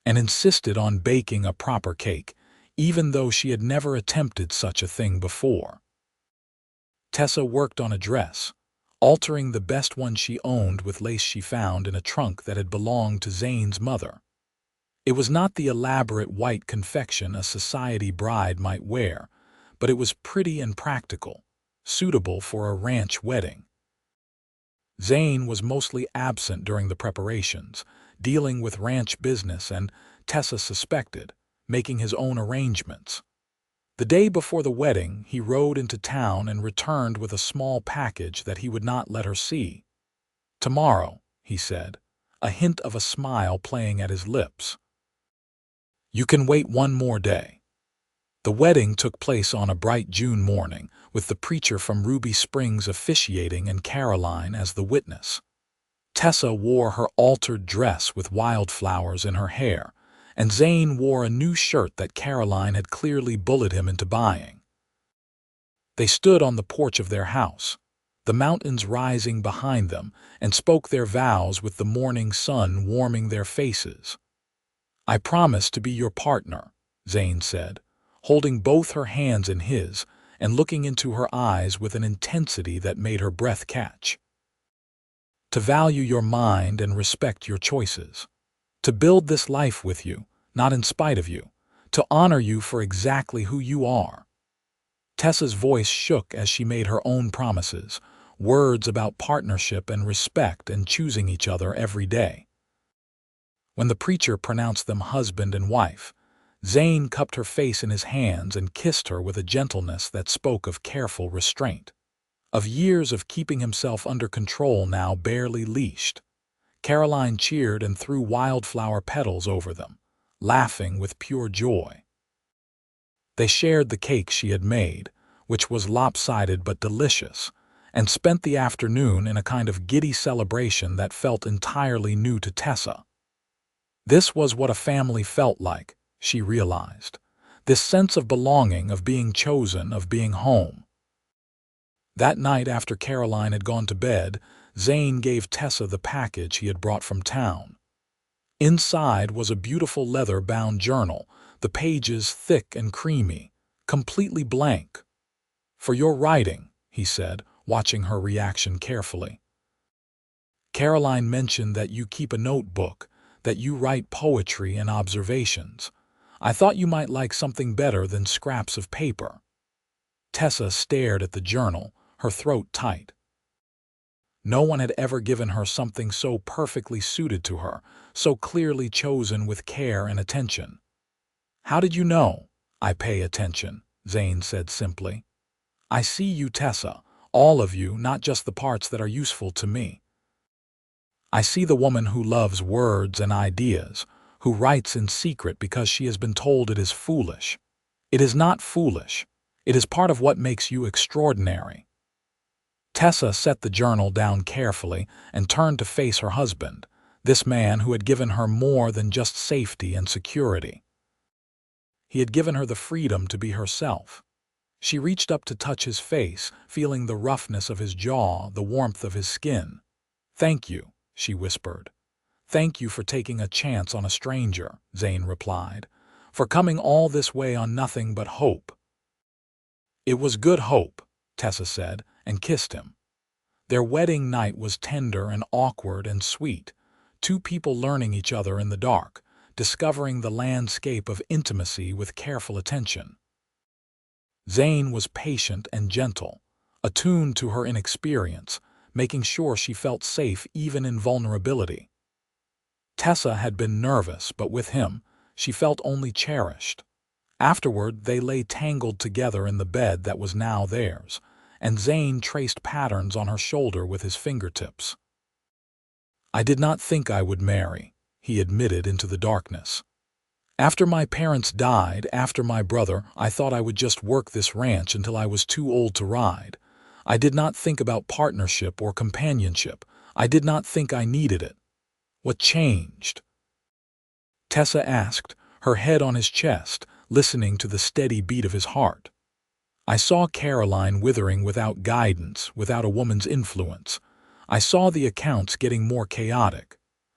and insisted on baking a proper cake, even though she had never attempted such a thing before. Tessa worked on a dress, altering the best one she owned with lace she found in a trunk that had belonged to Zane's mother. It was not the elaborate white confection a society bride might wear, but it was pretty and practical, suitable for a ranch wedding. Zane was mostly absent during the preparations, dealing with ranch business and, Tessa suspected, making his own arrangements. The day before the wedding, he rode into town and returned with a small package that he would not let her see. "Tomorrow," he said, a hint of a smile playing at his lips. "You can wait one more day." The wedding took place on a bright June morning, with the preacher from Ruby Springs officiating and Caroline as the witness. Tessa wore her altered dress with wildflowers in her hair, and Zane wore a new shirt that Caroline had clearly bullied him into buying. They stood on the porch of their house. the mountains rising behind them, and spoke their vows with the morning sun warming their faces. "I promise to be your partner," Zane said, holding both her hands in his and looking into her eyes with an intensity that made her breath catch. "To value your mind and respect your choices. To build this life with you, not in spite of you. To honor you for exactly who you are." Tessa's voice shook as she made her own promises, words about partnership and respect and choosing each other every day. When the preacher pronounced them husband and wife, Zane cupped her face in his hands and kissed her with a gentleness that spoke of careful restraint, of years of keeping himself under control now barely leashed. Caroline cheered and threw wildflower petals over them, laughing with pure joy. They shared the cake she had made, which was lopsided but delicious, and spent the afternoon in a kind of giddy celebration that felt entirely new to Tessa. This was what a family felt like, she realized. This sense of belonging, of being chosen, of being home. That night after Caroline had gone to bed, Zane gave Tessa the package he had brought from town. Inside was a beautiful leather-bound journal, the pages thick and creamy, completely blank. "For your writing," he said, watching her reaction carefully. "Caroline mentioned that you keep a notebook, that you write poetry and observations. I thought you might like something better than scraps of paper." Tessa stared at the journal, her throat tight. No one had ever given her something so perfectly suited to her, so clearly chosen with care and attention. "How did you know?" "I pay attention," Zane said simply. "I see you, Tessa, all of you, not just the parts that are useful to me. I see the woman who loves words and ideas, who writes in secret because she has been told it is foolish. It is not foolish. It is part of what makes you extraordinary." Tessa set the journal down carefully and turned to face her husband, this man who had given her more than just safety and security. He had given her the freedom to be herself. She reached up to touch his face, feeling the roughness of his jaw, the warmth of his skin. "Thank you," she whispered. "Thank you for taking a chance on a stranger," Zane replied, "for coming all this way on nothing but hope." "It was good hope," Tessa said, and kissed him. Their wedding night was tender and awkward and sweet, two people learning each other in the dark, discovering the landscape of intimacy with careful attention. Zane was patient and gentle, attuned to her inexperience, making sure she felt safe even in vulnerability. Tessa had been nervous, but with him, she felt only cherished. Afterward, they lay tangled together in the bed that was now theirs, and Zane traced patterns on her shoulder with his fingertips. "I did not think I would marry," he admitted into the darkness. "After my parents died, after my brother, I thought I would just work this ranch until I was too old to ride. I did not think about partnership or companionship. I did not think I needed it. What changed?" Tessa asked, her head on his chest, listening to the steady beat of his heart. "I saw Caroline withering without guidance, without a woman's influence. I saw the accounts getting more chaotic.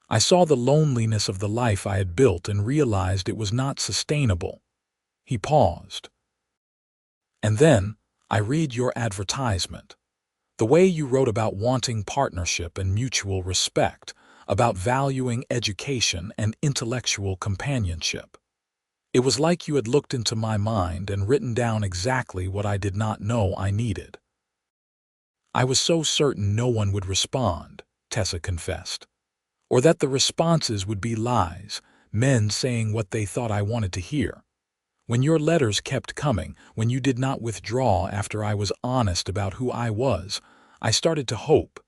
I saw the loneliness of the life I had built and realized it was not sustainable." He paused. "And then, I read your advertisement. The way you wrote about wanting partnership and mutual respect, about valuing education and intellectual companionship. It was like you had looked into my mind and written down exactly what I did not know I needed." "I was so certain no one would respond," Tessa confessed. "Or that the responses would be lies, men saying what they thought I wanted to hear. When your letters kept coming, when you did not withdraw after I was honest about who I was, I started to hope,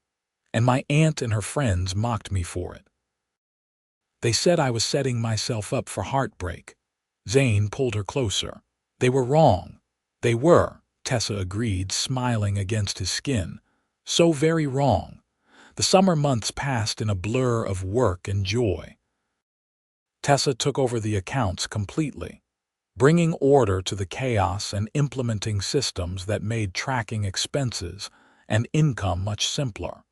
and my aunt and her friends mocked me for it. They said I was setting myself up for heartbreak." Zane pulled her closer. "They were wrong. They were," Tessa agreed, smiling against his skin. "So very wrong. The summer months passed in a blur of work and joy." Tessa took over the accounts completely, bringing order to the chaos and implementing systems that made tracking expenses and income much simpler.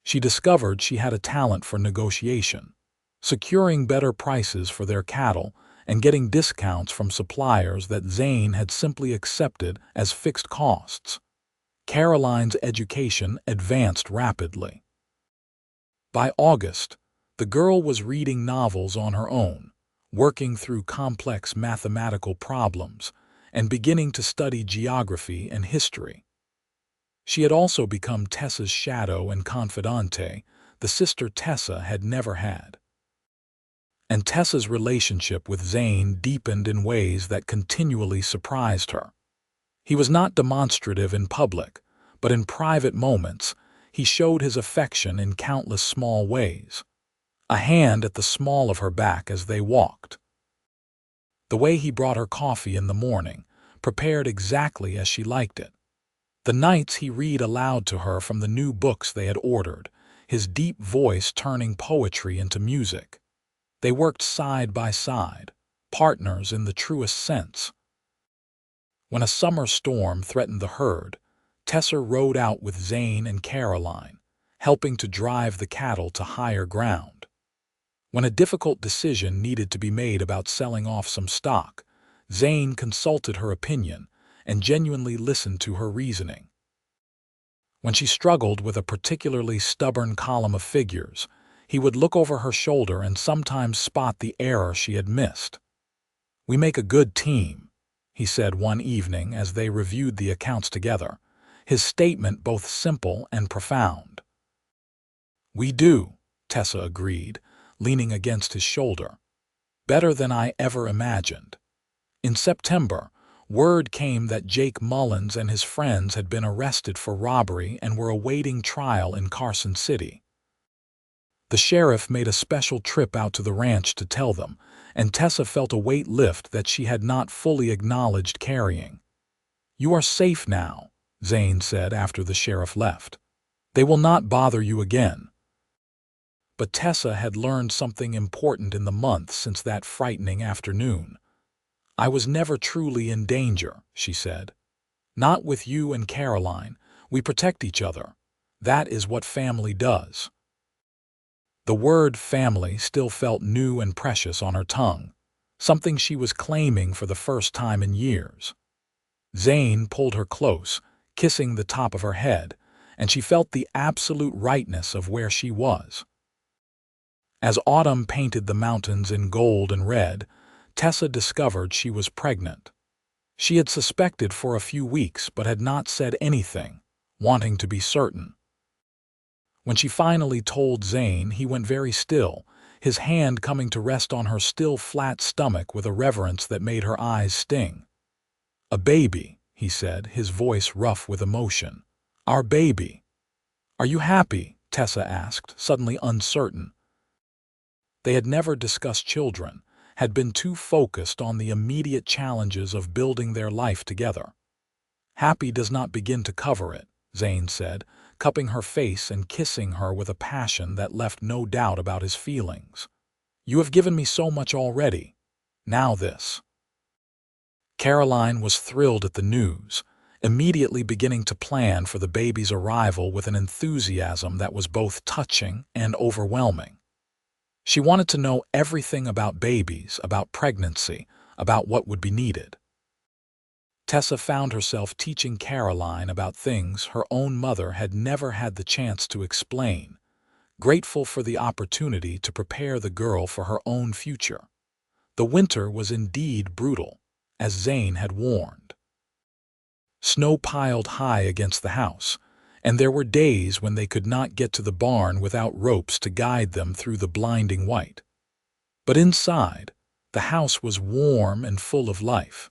She discovered she had a talent for negotiation, securing better prices for their cattle and getting discounts from suppliers that Zane had simply accepted as fixed costs. Caroline's education advanced rapidly. By August, the girl was reading novels on her own, working through complex mathematical problems, and beginning to study geography and history. She had also become Tessa's shadow and confidante, the sister Tessa had never had. And Tessa's relationship with Zane deepened in ways that continually surprised her. He was not demonstrative in public, but in private moments, he showed his affection in countless small ways. A hand at the small of her back as they walked. The way he brought her coffee in the morning, prepared exactly as she liked it. The nights he read aloud to her from the new books they had ordered, his deep voice turning poetry into music. They worked side by side, partners in the truest sense. When a summer storm threatened the herd, Tessa rode out with Zane and Caroline, helping to drive the cattle to higher ground. When a difficult decision needed to be made about selling off some stock, Zane consulted her opinion and genuinely listened to her reasoning. When she struggled with a particularly stubborn column of figures, he would look over her shoulder and sometimes spot the error she had missed. "We make a good team," he said one evening as they reviewed the accounts together, his statement both simple and profound. "We do," Tessa agreed, leaning against his shoulder. "Better than I ever imagined." In September, word came that Jake Mullins and his friends had been arrested for robbery and were awaiting trial in Carson City. The sheriff made a special trip out to the ranch to tell them, and Tessa felt a weight lift that she had not fully acknowledged carrying. "You are safe now," Zane said after the sheriff left. "They will not bother you again." But Tessa had learned something important in the months since that frightening afternoon. "I was never truly in danger," she said. "Not with you and Caroline. We protect each other. That is what family does." The word family still felt new and precious on her tongue, something she was claiming for the first time in years. Zane pulled her close, kissing the top of her head, and she felt the absolute rightness of where she was. As autumn painted the mountains in gold and red, Tessa discovered she was pregnant. She had suspected for a few weeks but had not said anything, wanting to be certain. When she finally told Zane, he went very still, his hand coming to rest on her still flat stomach with a reverence that made her eyes sting. "A baby," he said, his voice rough with emotion. "Our baby." "Are you happy?" Tessa asked, suddenly uncertain. They had never discussed children, had been too focused on the immediate challenges of building their life together. "Happy does not begin to cover it," Zane said, cupping her face and kissing her with a passion that left no doubt about his feelings. "You have given me so much already. Now this." Caroline was thrilled at the news, immediately beginning to plan for the baby's arrival with an enthusiasm that was both touching and overwhelming. She wanted to know everything about babies, about pregnancy, about what would be needed. Tessa found herself teaching Caroline about things her own mother had never had the chance to explain, grateful for the opportunity to prepare the girl for her own future. The winter was indeed brutal, as Zane had warned. Snow piled high against the house, and there were days when they could not get to the barn without ropes to guide them through the blinding white. But inside, the house was warm and full of life.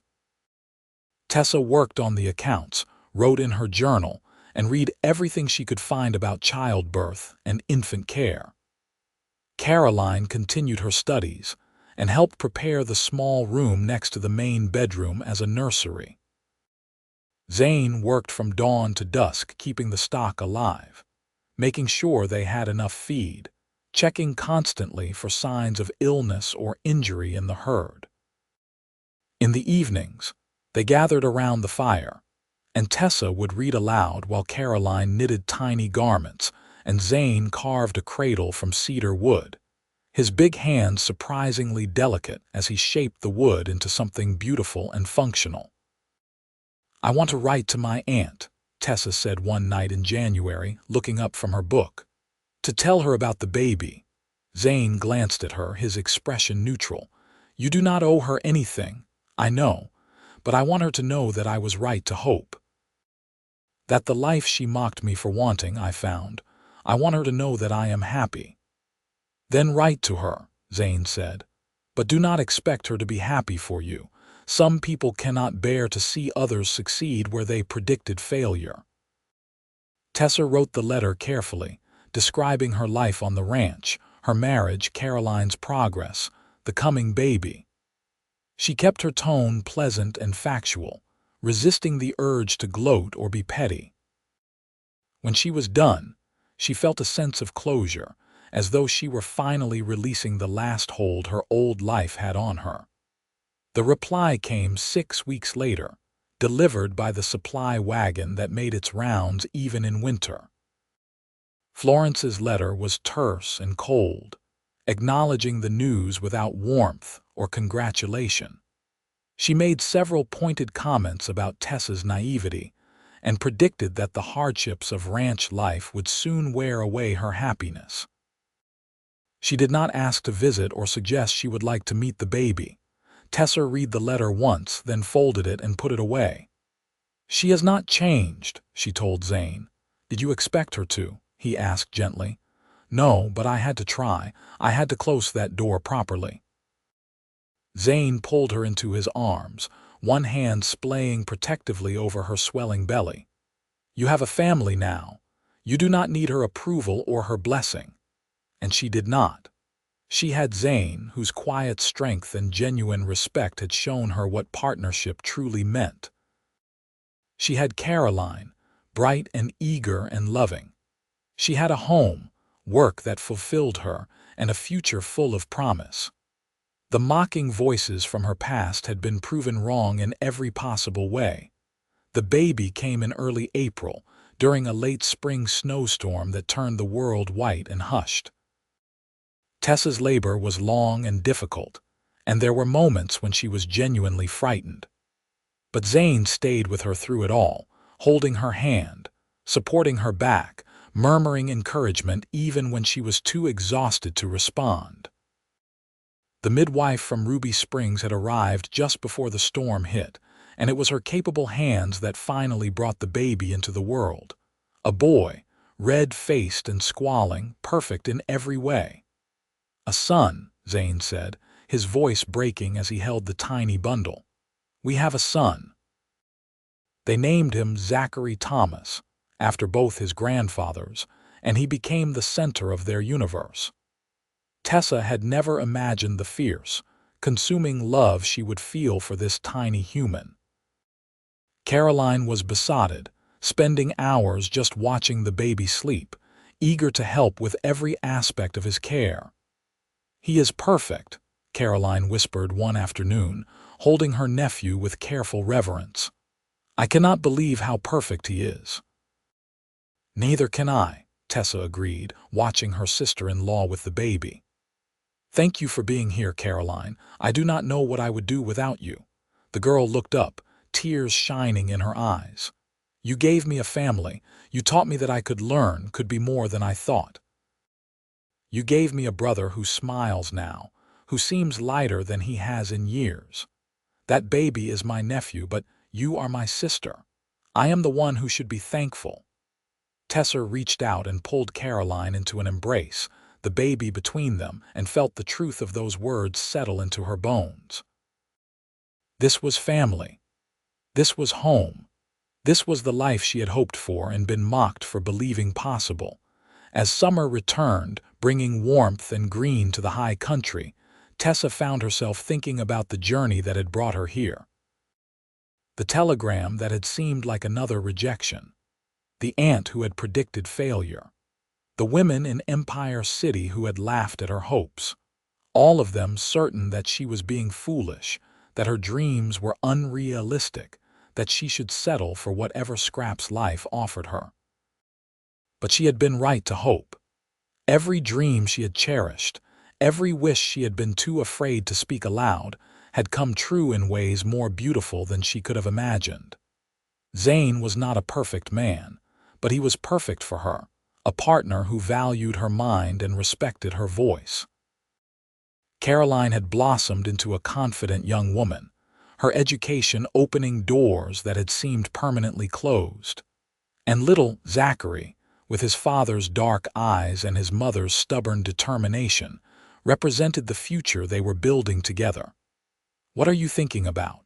Tessa worked on the accounts, wrote in her journal, and read everything she could find about childbirth and infant care. Caroline continued her studies and helped prepare the small room next to the main bedroom as a nursery. Zane worked from dawn to dusk, keeping the stock alive, making sure they had enough feed, checking constantly for signs of illness or injury in the herd. In the evenings, they gathered around the fire, and Tessa would read aloud while Caroline knitted tiny garments, and Zane carved a cradle from cedar wood, his big hands surprisingly delicate as he shaped the wood into something beautiful and functional. "I want to write to my aunt," Tessa said one night in January, looking up from her book. "To tell her about the baby." Zane glanced at her, his expression neutral. "You do not owe her anything, I know, but I want her to know that I was right to hope. That the life she mocked me for wanting, I found. I want her to know that I am happy." "Then write to her," Zane said. "But do not expect her to be happy for you. Some people cannot bear to see others succeed where they predicted failure." Tessa wrote the letter carefully, describing her life on the ranch, her marriage, Caroline's progress, the coming baby. She kept her tone pleasant and factual, resisting the urge to gloat or be petty. When she was done, she felt a sense of closure, as though she were finally releasing the last hold her old life had on her. The reply came 6 weeks later, delivered by the supply wagon that made its rounds even in winter. Florence's letter was terse and cold, acknowledging the news without warmth or congratulation. She made several pointed comments about Tessa's naivety and predicted that the hardships of ranch life would soon wear away her happiness. She did not ask to visit or suggest she would like to meet the baby. Tessa read the letter once, then folded it and put it away. "She has not changed," she told Zane. "Did you expect her to?" he asked gently. "No, but I had to try. I had to close that door properly." Zane pulled her into his arms, one hand splaying protectively over her swelling belly. "You have a family now. You do not need her approval or her blessing." And she did not. She had Zane, whose quiet strength and genuine respect had shown her what partnership truly meant. She had Caroline, bright and eager and loving. She had a home, work that fulfilled her, and a future full of promise. The mocking voices from her past had been proven wrong in every possible way. The baby came in early April, during a late spring snowstorm that turned the world white and hushed. Tessa's labor was long and difficult, and there were moments when she was genuinely frightened. But Zane stayed with her through it all, holding her hand, supporting her back, murmuring encouragement even when she was too exhausted to respond. The midwife from Ruby Springs had arrived just before the storm hit, and it was her capable hands that finally brought the baby into the world. A boy, red-faced and squalling, perfect in every way. "A son," Zane said, his voice breaking as he held the tiny bundle. "We have a son." They named him Zachary Thomas, after both his grandfathers, and he became the center of their universe. Tessa had never imagined the fierce, consuming love she would feel for this tiny human. Caroline was besotted, spending hours just watching the baby sleep, eager to help with every aspect of his care. "He is perfect," Caroline whispered one afternoon, holding her nephew with careful reverence. "I cannot believe how perfect he is." "Neither can I," Tessa agreed, watching her sister-in-law with the baby. "Thank you for being here, Caroline. I do not know what I would do without you." The girl looked up, tears shining in her eyes. "You gave me a family. You taught me that I could learn, could be more than I thought. You gave me a brother who smiles now, who seems lighter than he has in years. That baby is my nephew, but you are my sister. I am the one who should be thankful." Tessa reached out and pulled Caroline into an embrace, the baby between them, and felt the truth of those words settle into her bones. This was family. This was home. This was the life she had hoped for and been mocked for believing possible. As summer returned, bringing warmth and green to the high country, Tessa found herself thinking about the journey that had brought her here. The telegram that had seemed like another rejection. The aunt who had predicted failure. The women in Empire City who had laughed at her hopes. All of them certain that she was being foolish, that her dreams were unrealistic, that she should settle for whatever scraps life offered her. But she had been right to hope. Every dream she had cherished, every wish she had been too afraid to speak aloud, had come true in ways more beautiful than she could have imagined. Zane was not a perfect man, but he was perfect for her, a partner who valued her mind and respected her voice. Caroline had blossomed into a confident young woman, her education opening doors that had seemed permanently closed. And little Zachary, with his father's dark eyes and his mother's stubborn determination, represented the future they were building together. "What are you thinking about?"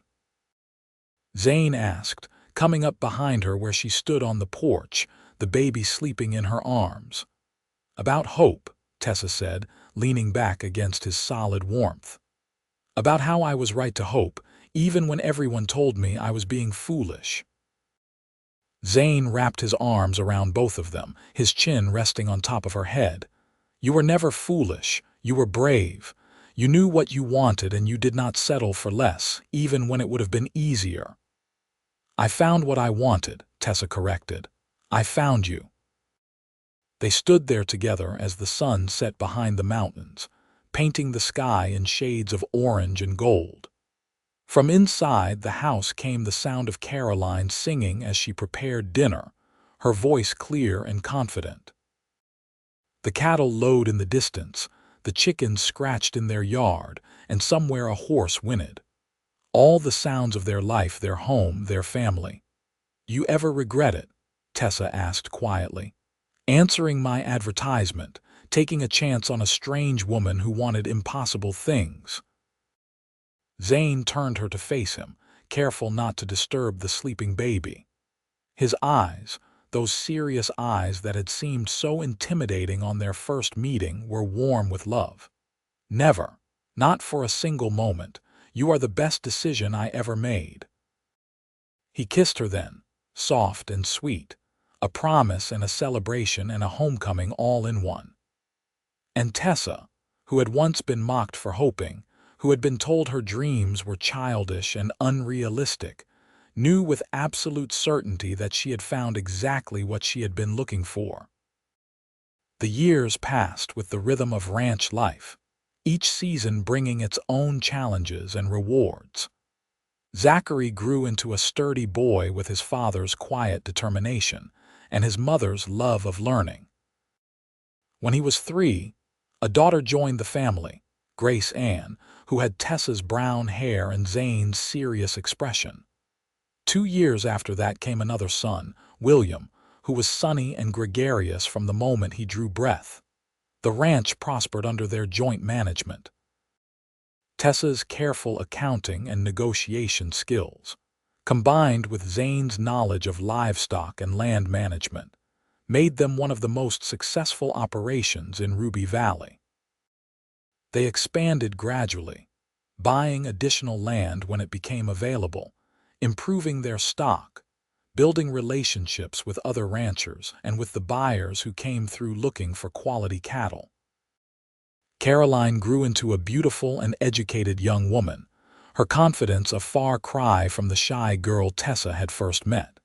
Zane asked, coming up behind her where she stood on the porch, the baby sleeping in her arms. "About hope," Tessa said, leaning back against his solid warmth. "About how I was right to hope, even when everyone told me I was being foolish." Zane wrapped his arms around both of them, his chin resting on top of her head. "You were never foolish. You were brave. You knew what you wanted and you did not settle for less, even when it would have been easier." "I found what I wanted," Tessa corrected. "I found you." They stood there together as the sun set behind the mountains, painting the sky in shades of orange and gold. From inside the house came the sound of Caroline singing as she prepared dinner, her voice clear and confident. The cattle lowed in the distance, the chickens scratched in their yard, and somewhere a horse whinnied. All the sounds of their life, their home, their family. "You ever regret it?" Tessa asked quietly. "Answering my advertisement, taking a chance on a strange woman who wanted impossible things." Zane turned her to face him, careful not to disturb the sleeping baby. His eyes, those serious eyes that had seemed so intimidating on their first meeting, were warm with love. "Never. Not for a single moment. You are the best decision I ever made." He kissed her then, soft and sweet, a promise and a celebration and a homecoming all in one. And Tessa, who had once been mocked for hoping, who had been told her dreams were childish and unrealistic, knew with absolute certainty that she had found exactly what she had been looking for. The years passed with the rhythm of ranch life, each season bringing its own challenges and rewards. Zachary grew into a sturdy boy with his father's quiet determination and his mother's love of learning. When he was 3, a daughter joined the family, Grace Ann, who had Tessa's brown hair and Zane's serious expression. 2 years after that came another son, William, who was sunny and gregarious from the moment he drew breath. The ranch prospered under their joint management. Tessa's careful accounting and negotiation skills, combined with Zane's knowledge of livestock and land management, made them one of the most successful operations in Ruby Valley. They expanded gradually, buying additional land when it became available, improving their stock, building relationships with other ranchers and with the buyers who came through looking for quality cattle. Caroline grew into a beautiful and educated young woman, her confidence a far cry from the shy girl Tessa had first met.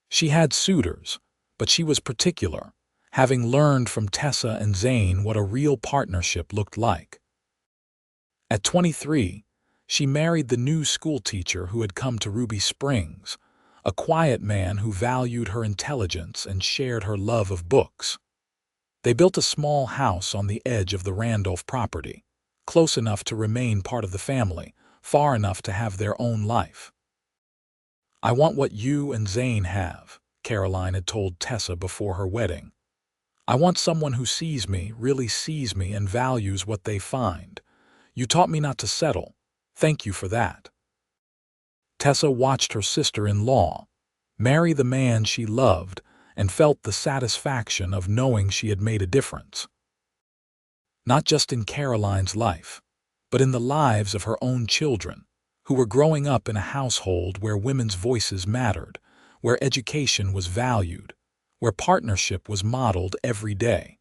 She had suitors, but she was particular, having learned from Tessa and Zane what a real partnership looked like. At 23, she married the new schoolteacher who had come to Ruby Springs, a quiet man who valued her intelligence and shared her love of books. They built a small house on the edge of the Randolph property, close enough to remain part of the family, far enough to have their own life. "I want what you and Zane have," Caroline had told Tessa before her wedding. "I want someone who sees me, really sees me, and values what they find. You taught me not to settle. Thank you for that." Tessa watched her sister-in-law marry the man she loved and felt the satisfaction of knowing she had made a difference. Not just in Caroline's life, but in the lives of her own children, who were growing up in a household where women's voices mattered, where education was valued, where partnership was modeled every day.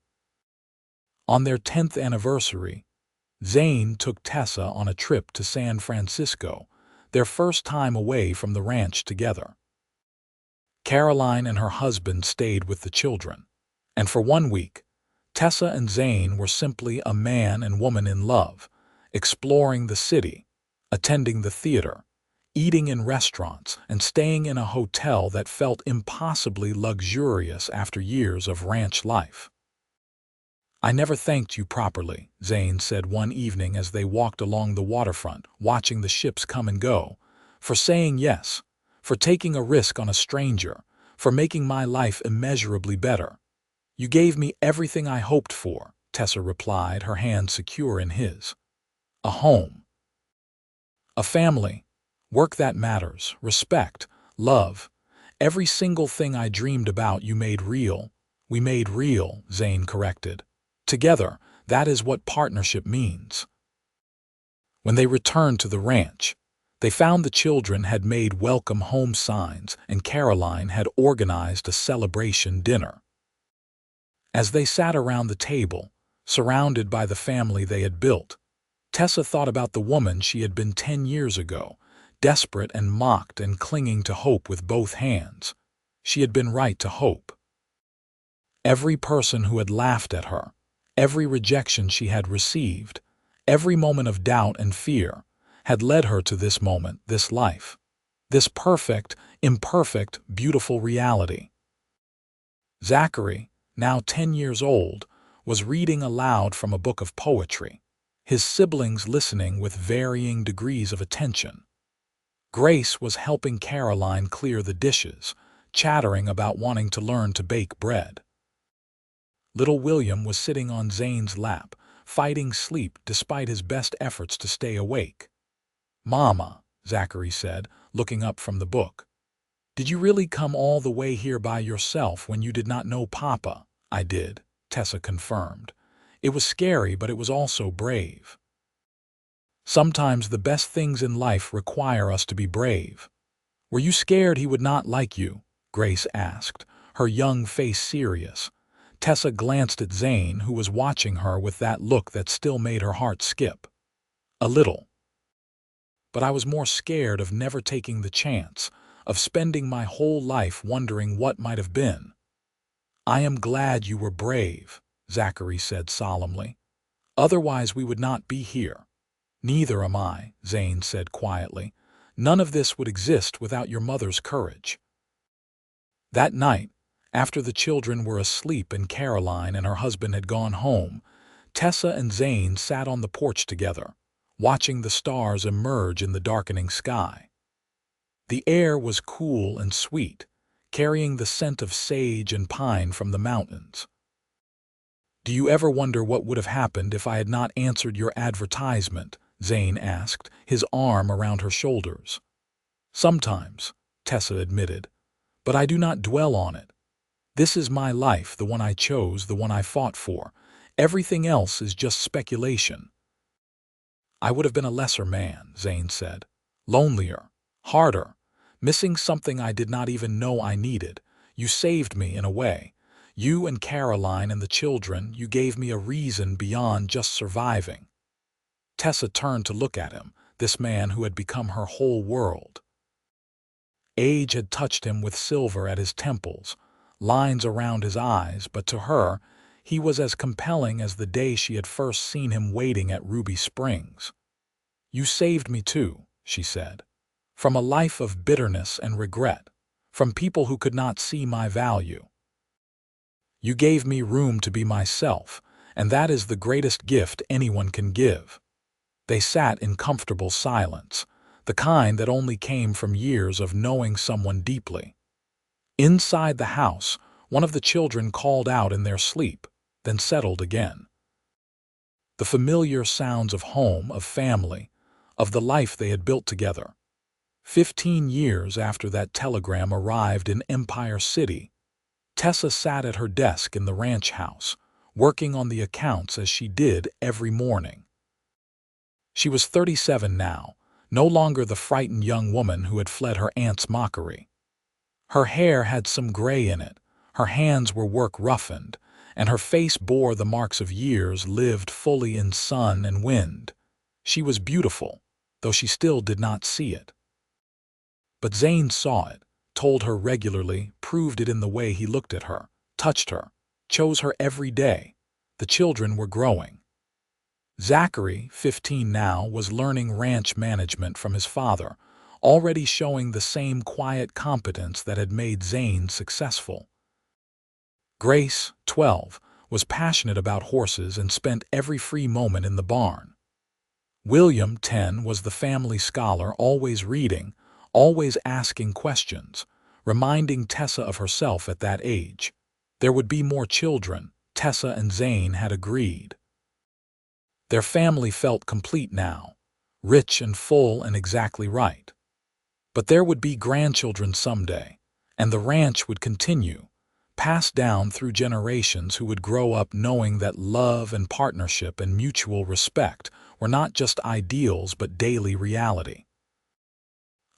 On their 10th anniversary, Zane took Tessa on a trip to San Francisco, their first time away from the ranch together. Caroline and her husband stayed with the children, and for 1 week, Tessa and Zane were simply a man and woman in love, exploring the city, attending the theater, eating in restaurants, and staying in a hotel that felt impossibly luxurious after years of ranch life. "I never thanked you properly," Zane said one evening as they walked along the waterfront, watching the ships come and go, "for saying yes, for taking a risk on a stranger, for making my life immeasurably better." "You gave me everything I hoped for," Tessa replied, her hand secure in his. "A home, a family, work that matters, respect, love. Every single thing I dreamed about you made real." "We made real," Zane corrected. "Together, that is what partnership means." When they returned to the ranch, they found the children had made welcome home signs and Caroline had organized a celebration dinner. As they sat around the table, surrounded by the family they had built, Tessa thought about the woman she had been 10 years ago, desperate and mocked and clinging to hope with both hands. She had been right to hope. Every person who had laughed at her, every rejection she had received, every moment of doubt and fear, had led her to this moment, this life, this perfect, imperfect, beautiful reality. Zachary, now 10 years old, was reading aloud from a book of poetry, his siblings listening with varying degrees of attention. Grace was helping Caroline clear the dishes, chattering about wanting to learn to bake bread. Little William was sitting on Zane's lap, fighting sleep despite his best efforts to stay awake. "Mama," Zachary said, looking up from the book, "did you really come all the way here by yourself when you did not know Papa?" "I did," Tessa confirmed. "It was scary, but it was also brave." Sometimes the best things in life require us to be brave. "Were you scared he would not like you?" Grace asked, her young face serious. Tessa glanced at Zane, who was watching her with that look that still made her heart skip. "A little. But I was more scared of never taking the chance, of spending my whole life wondering what might have been." "I am glad you were brave," Zachary said solemnly. "Otherwise we would not be here." "Neither am I," Zane said quietly. "None of this would exist without your mother's courage." That night, after the children were asleep and Caroline and her husband had gone home, Tessa and Zane sat on the porch together, watching the stars emerge in the darkening sky. The air was cool and sweet, carrying the scent of sage and pine from the mountains. "Do you ever wonder what would have happened if I had not answered your advertisement?" Zane asked, his arm around her shoulders. "Sometimes," Tessa admitted, "but I do not dwell on it. This is my life, the one I chose, the one I fought for. Everything else is just speculation." "I would have been a lesser man," Zane said. "Lonelier, harder, missing something I did not even know I needed. You saved me in a way. You and Caroline and the children, you gave me a reason beyond just surviving." Tessa turned to look at him, this man who had become her whole world. Age had touched him with silver at his temples, lines around his eyes, but to her, he was as compelling as the day she had first seen him waiting at Ruby Springs. "You saved me too," she said, "from a life of bitterness and regret, from people who could not see my value. You gave me room to be myself, and that is the greatest gift anyone can give." They sat in comfortable silence, the kind that only came from years of knowing someone deeply. Inside the house, one of the children called out in their sleep, then settled again. The familiar sounds of home, of family, of the life they had built together. 15 years after that telegram arrived in Empire City, Tessa sat at her desk in the ranch house, working on the accounts as she did every morning. She was 37 now, no longer the frightened young woman who had fled her aunt's mockery. Her hair had some gray in it, her hands were work-roughened, and her face bore the marks of years lived fully in sun and wind. She was beautiful, though she still did not see it. But Zane saw it, told her regularly, proved it in the way he looked at her, touched her, chose her every day. The children were growing. Zachary, 15 now, was learning ranch management from his father, already showing the same quiet competence that had made Zane successful. Grace, 12, was passionate about horses and spent every free moment in the barn. William, 10, was the family scholar, always reading, always asking questions, reminding Tessa of herself at that age. There would be more children, Tessa and Zane had agreed. Their family felt complete now, rich and full and exactly right. But there would be grandchildren someday, and the ranch would continue, passed down through generations who would grow up knowing that love and partnership and mutual respect were not just ideals but daily reality.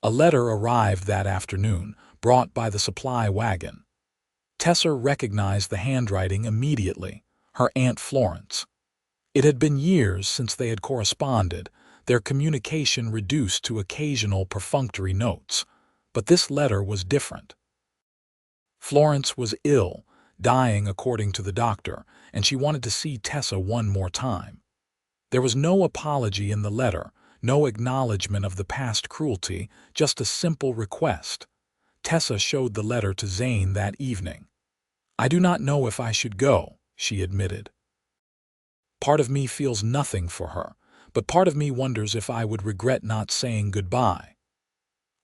A letter arrived that afternoon, brought by the supply wagon. Tessa recognized the handwriting immediately, her Aunt Florence. It had been years since they had corresponded, their communication reduced to occasional perfunctory notes. But this letter was different. Florence was ill, dying according to the doctor, and she wanted to see Tessa one more time. There was no apology in the letter, no acknowledgement of the past cruelty, just a simple request. Tessa showed the letter to Zane that evening. "I do not know if I should go," she admitted. "Part of me feels nothing for her, but part of me wonders if I would regret not saying goodbye."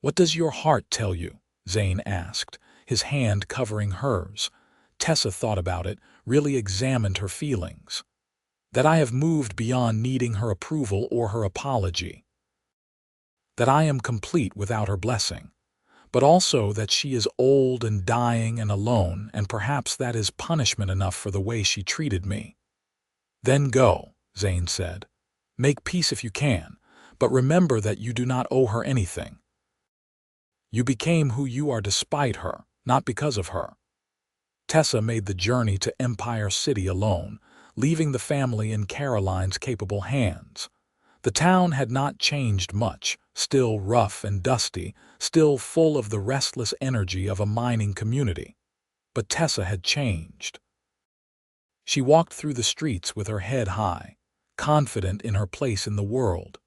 "What does your heart tell you?" Zane asked, his hand covering hers. Tessa thought about it, really examined her feelings. "That I have moved beyond needing her approval or her apology. That I am complete without her blessing. But also that she is old and dying and alone, and perhaps that is punishment enough for the way she treated me." "Then go," Zane said. "Make peace if you can, but remember that you do not owe her anything. You became who you are despite her, not because of her." Tessa made the journey to Empire City alone, leaving the family in Caroline's capable hands. The town had not changed much, still rough and dusty, still full of the restless energy of a mining community. But Tessa had changed. She walked through the streets with her head high, confident in her place in the world.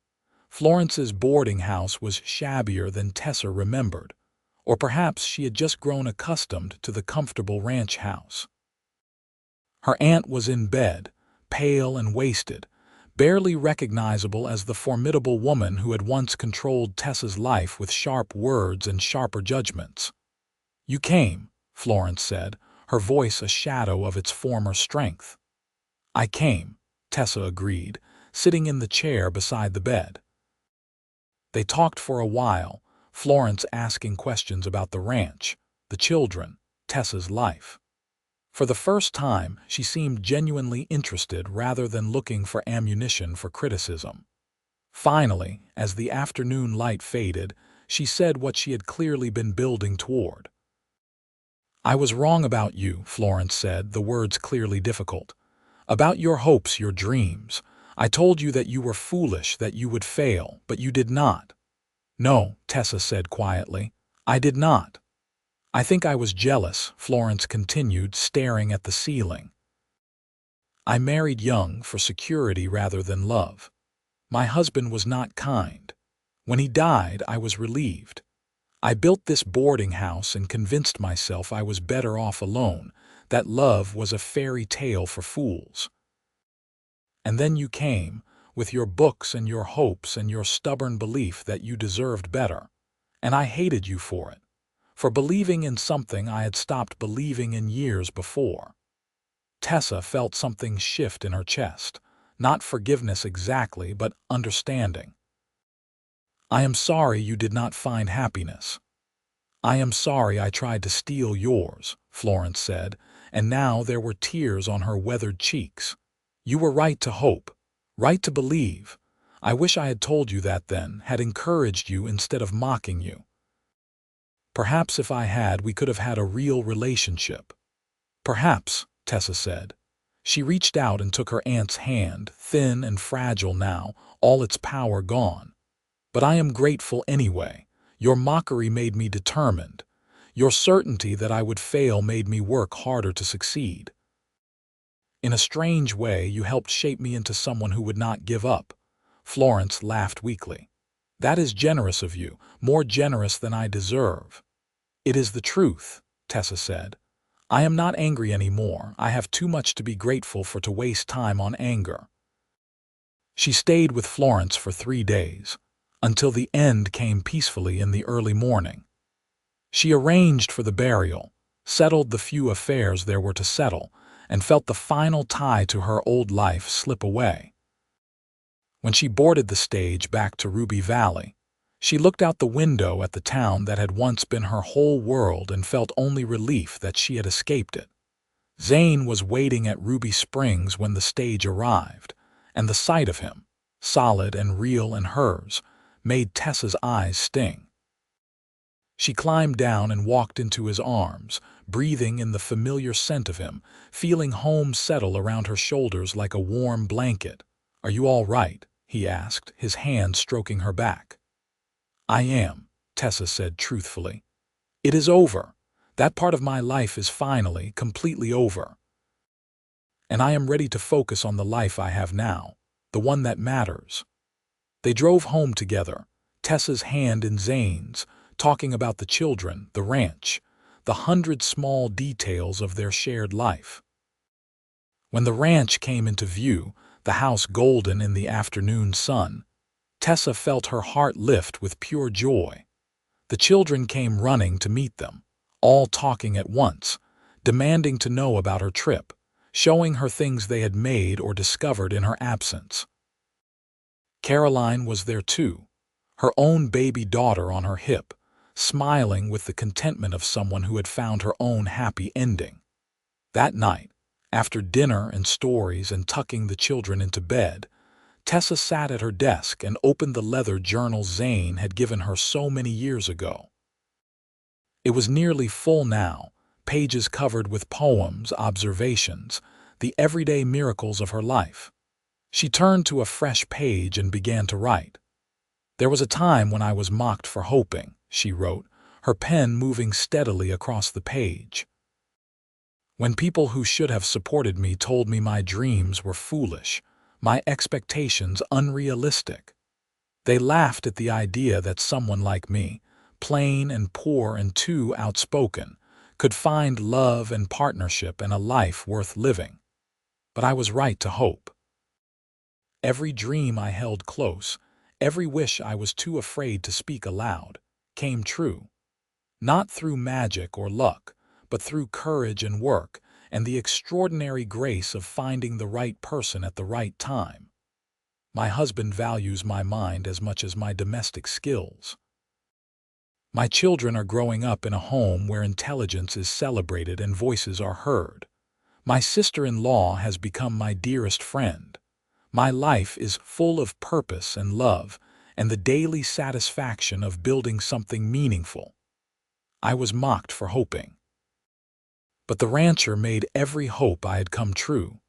Florence's boarding house was shabbier than Tessa remembered, or perhaps she had just grown accustomed to the comfortable ranch house. Her aunt was in bed, pale and wasted, barely recognizable as the formidable woman who had once controlled Tessa's life with sharp words and sharper judgments. "You came," Florence said, her voice a shadow of its former strength. "I came," Tessa agreed, sitting in the chair beside the bed. They talked for a while, Florence asking questions about the ranch, the children, Tessa's life. For the first time, she seemed genuinely interested rather than looking for ammunition for criticism. Finally, as the afternoon light faded, she said what she had clearly been building toward. "I was wrong about you," Florence said, the words clearly difficult. "About your hopes, your dreams. I told you that you were foolish, that you would fail, but you did not." "No," Tessa said quietly, "I did not." "I think I was jealous," Florence continued, staring at the ceiling. "I married young for security rather than love. My husband was not kind. When he died, I was relieved. I built this boarding house and convinced myself I was better off alone, that love was a fairy tale for fools. And then you came, with your books and your hopes and your stubborn belief that you deserved better, and I hated you for it, for believing in something I had stopped believing in years before." Tessa felt something shift in her chest, not forgiveness exactly, but understanding. "I am sorry you did not find happiness. I am sorry I tried to steal yours," Florence said, and now there were tears on her weathered cheeks. "You were right to hope, right to believe. I wish I had told you that then, had encouraged you instead of mocking you. Perhaps if I had, we could have had a real relationship." "Perhaps," Tessa said. She reached out and took her aunt's hand, thin and fragile now, all its power gone. "But I am grateful anyway. Your mockery made me determined. Your certainty that I would fail made me work harder to succeed. In a strange way, you helped shape me into someone who would not give up." Florence laughed weakly. "That is generous of you, more generous than I deserve." "It is the truth," Tessa said. "I am not angry anymore. I have too much to be grateful for to waste time on anger." She stayed with Florence for 3 days, until the end came peacefully in the early morning. She arranged for the burial, settled the few affairs there were to settle, and felt the final tie to her old life slip away. When she boarded the stage back to Ruby Valley, she looked out the window at the town that had once been her whole world and felt only relief that she had escaped it. Zane was waiting at Ruby Springs when the stage arrived, and the sight of him, solid and real in hers, made Tessa's eyes sting. She climbed down and walked into his arms, breathing in the familiar scent of him, feeling home settle around her shoulders like a warm blanket. "Are you all right?" he asked, his hand stroking her back. "I am," Tessa said truthfully. "It is over. That part of my life is finally, completely over. And I am ready to focus on the life I have now, the one that matters." They drove home together, Tessa's hand in Zane's, talking about the children, the ranch, the 100 small details of their shared life. When the ranch came into view, the house golden in the afternoon sun, Tessa felt her heart lift with pure joy. The children came running to meet them, all talking at once, demanding to know about her trip, showing her things they had made or discovered in her absence. Caroline was there too, her own baby daughter on her hip, smiling with the contentment of someone who had found her own happy ending. That night, after dinner and stories and tucking the children into bed, Tessa sat at her desk and opened the leather journal Zane had given her so many years ago. It was nearly full now, pages covered with poems, observations, the everyday miracles of her life. She turned to a fresh page and began to write. "There was a time when I was mocked for hoping," she wrote, her pen moving steadily across the page. "When people who should have supported me told me my dreams were foolish, my expectations unrealistic. They laughed at the idea that someone like me, plain and poor and too outspoken, could find love and partnership and a life worth living. But I was right to hope. Every dream I held close, every wish I was too afraid to speak aloud, came true. Not through magic or luck, but through courage and work, and the extraordinary grace of finding the right person at the right time. My husband values my mind as much as my domestic skills. My children are growing up in a home where intelligence is celebrated and voices are heard. My sister-in-law has become my dearest friend. My life is full of purpose and love, and the daily satisfaction of building something meaningful. I was mocked for hoping. But the rancher made every hope I had come true."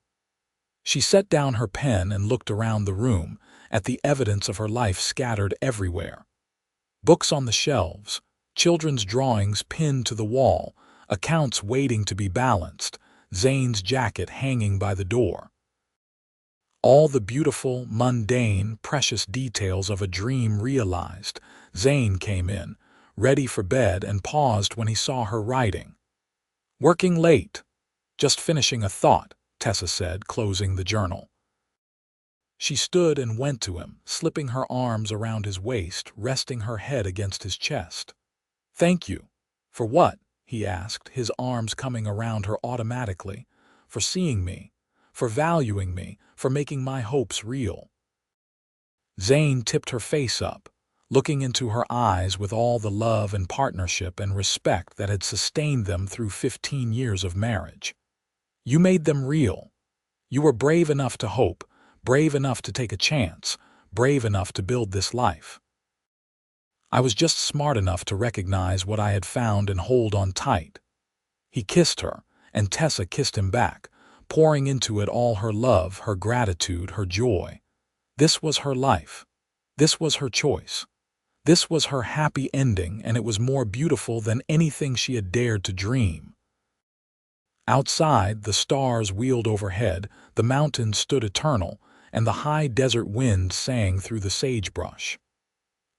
She set down her pen and looked around the room, at the evidence of her life scattered everywhere. Books on the shelves, children's drawings pinned to the wall, accounts waiting to be balanced, Zane's jacket hanging by the door. All the beautiful, mundane, precious details of a dream realized. Zane came in, ready for bed, and paused when he saw her writing. "Working late. Just finishing a thought," Tessa said, closing the journal. She stood and went to him, slipping her arms around his waist, resting her head against his chest. "Thank you." "For what?" he asked, his arms coming around her automatically. "For seeing me, for valuing me, for making my hopes real." Zane tipped her face up, looking into her eyes with all the love and partnership and respect that had sustained them through 15 years of marriage. "You made them real. You were brave enough to hope, brave enough to take a chance, brave enough to build this life. I was just smart enough to recognize what I had found and hold on tight." He kissed her, and Tessa kissed him back, pouring into it all her love, her gratitude, her joy. This was her life. This was her choice. This was her happy ending, and it was more beautiful than anything she had dared to dream. Outside, the stars wheeled overhead, the mountains stood eternal, and the high desert wind sang through the sagebrush.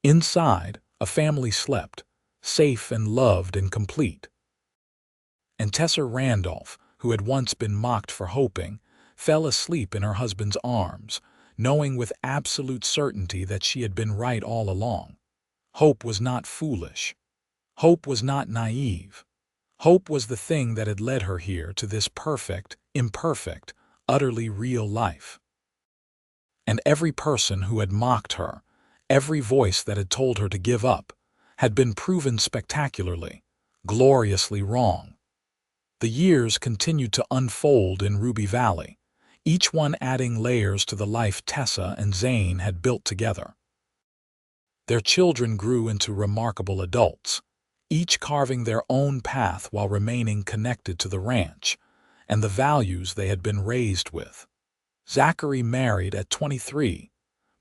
Inside, a family slept, safe and loved and complete. And Tessa Randolph, who had once been mocked for hoping, fell asleep in her husband's arms, knowing with absolute certainty that she had been right all along. Hope was not foolish. Hope was not naive. Hope was the thing that had led her here to this perfect, imperfect, utterly real life. And every person who had mocked her, every voice that had told her to give up, had been proven spectacularly, gloriously wrong. The years continued to unfold in Ruby Valley, each one adding layers to the life Tessa and Zane had built together. Their children grew into remarkable adults, each carving their own path while remaining connected to the ranch and the values they had been raised with. Zachary married at 23,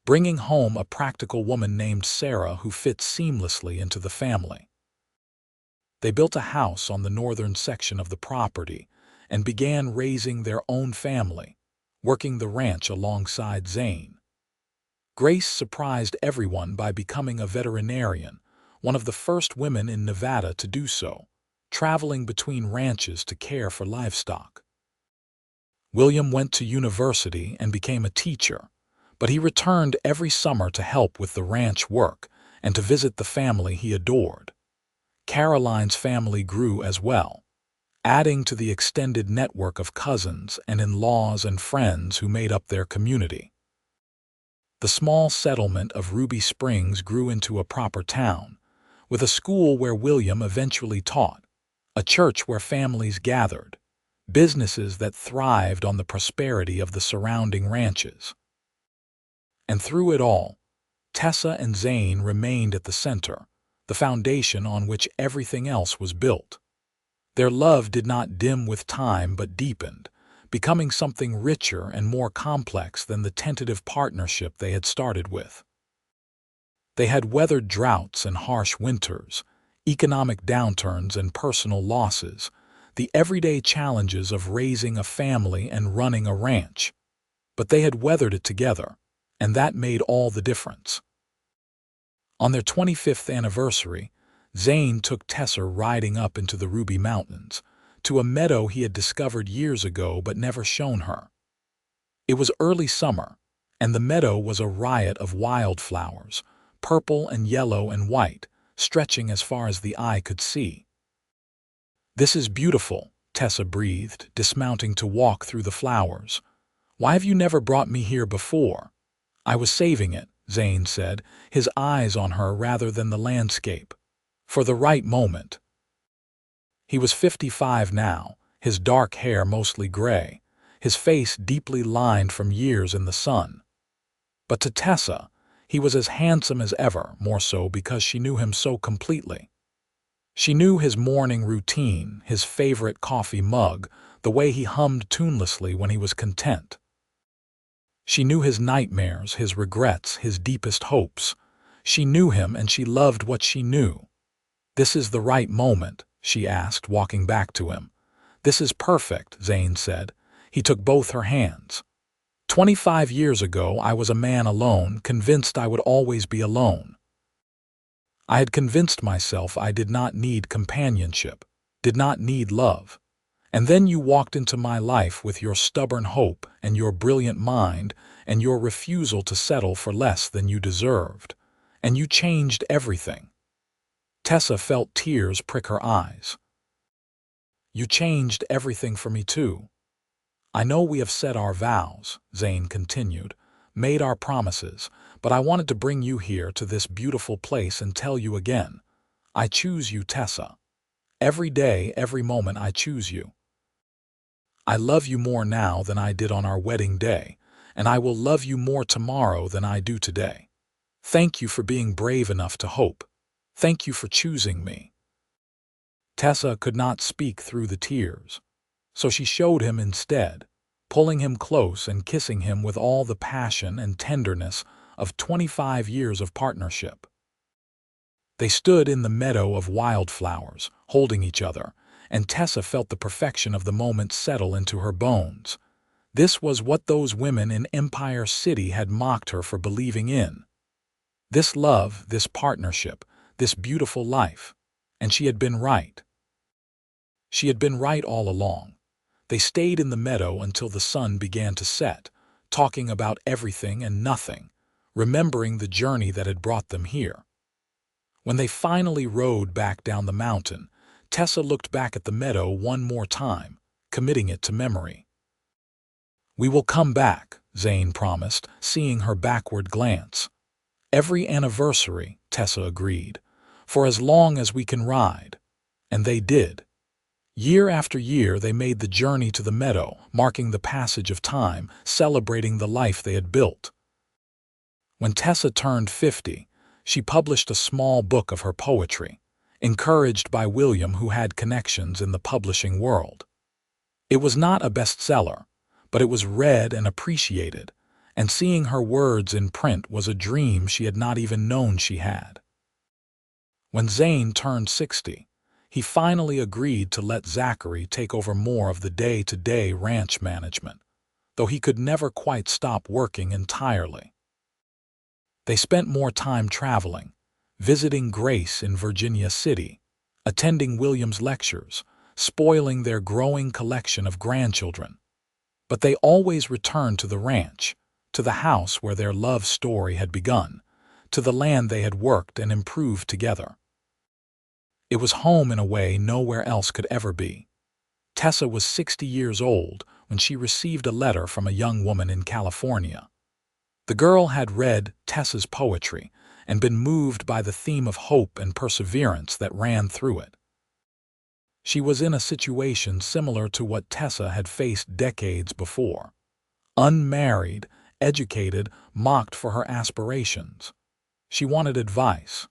bringing home a practical woman named Sarah who fit seamlessly into the family. They built a house on the northern section of the property and began raising their own family, working the ranch alongside Zane. Grace surprised everyone by becoming a veterinarian, one of the first women in Nevada to do so, traveling between ranches to care for livestock. William went to university and became a teacher, but he returned every summer to help with the ranch work and to visit the family he adored. Caroline's family grew as well, adding to the extended network of cousins and in-laws and friends who made up their community. The small settlement of Ruby Springs grew into a proper town, with a school where William eventually taught, a church where families gathered, businesses that thrived on the prosperity of the surrounding ranches. And through it all, Tessa and Zane remained at the center, the foundation on which everything else was built. Their love did not dim with time but deepened, becoming something richer and more complex than the tentative partnership they had started with. They had weathered droughts and harsh winters, economic downturns and personal losses, the everyday challenges of raising a family and running a ranch. But they had weathered it together, and that made all the difference. On their 25th anniversary, Zane took Tessa riding up into the Ruby Mountains, to a meadow he had discovered years ago but never shown her. It was early summer, and the meadow was a riot of wildflowers, purple and yellow and white, stretching as far as the eye could see. "This is beautiful," Tessa breathed, dismounting to walk through the flowers. "Why have you never brought me here before?" "I was saving it," Zane said, his eyes on her rather than the landscape. "For the right moment." He was 55 now, his dark hair mostly gray, his face deeply lined from years in the sun. But to Tessa, he was as handsome as ever, more so because she knew him so completely. She knew his morning routine, his favorite coffee mug, the way he hummed tunelessly when he was content. She knew his nightmares, his regrets, his deepest hopes. She knew him and she loved what she knew. "This is the right moment?" she asked, walking back to him. "This is perfect," Zane said. He took both her hands. 25 years ago, I was a man alone, convinced I would always be alone. I had convinced myself I did not need companionship, did not need love. And then you walked into my life with your stubborn hope and your brilliant mind and your refusal to settle for less than you deserved. And you changed everything. Tessa felt tears prick her eyes. "You changed everything for me too. I know we have said our vows," Zane continued, "made our promises, but I wanted to bring you here to this beautiful place and tell you again, I choose you, Tessa. Every day, every moment I choose you. I love you more now than I did on our wedding day, and I will love you more tomorrow than I do today. Thank you for being brave enough to hope. Thank you for choosing me." Tessa could not speak through the tears, so she showed him instead, pulling him close and kissing him with all the passion and tenderness of 25 years of partnership. They stood in the meadow of wildflowers, holding each other, and Tessa felt the perfection of the moment settle into her bones. This was what those women in Empire City had mocked her for believing in. This love, this partnership, this beautiful life. And she had been right. She had been right all along. They stayed in the meadow until the sun began to set, talking about everything and nothing, remembering the journey that had brought them here. When they finally rode back down the mountain, Tessa looked back at the meadow one more time, committing it to memory. "We will come back," Zane promised, seeing her backward glance. "Every anniversary," Tessa agreed, "for as long as we can ride." And they did. Year after year they made the journey to the meadow, marking the passage of time, celebrating the life they had built. When Tessa turned 50, she published a small book of her poetry, encouraged by William, who had connections in the publishing world. It was not a bestseller, but it was read and appreciated, and seeing her words in print was a dream she had not even known she had. When Zane turned 60, he finally agreed to let Zachary take over more of the day-to-day ranch management, though he could never quite stop working entirely. They spent more time traveling, visiting Grace in Virginia City, attending William's lectures, spoiling their growing collection of grandchildren. But they always returned to the ranch, to the house where their love story had begun, to the land they had worked and improved together. It was home in a way nowhere else could ever be. Tessa was 60 years old when she received a letter from a young woman in California. The girl had read Tessa's poetry and been moved by the theme of hope and perseverance that ran through it. She was in a situation similar to what Tessa had faced decades before. Unmarried, educated, mocked for her aspirations. She wanted advice.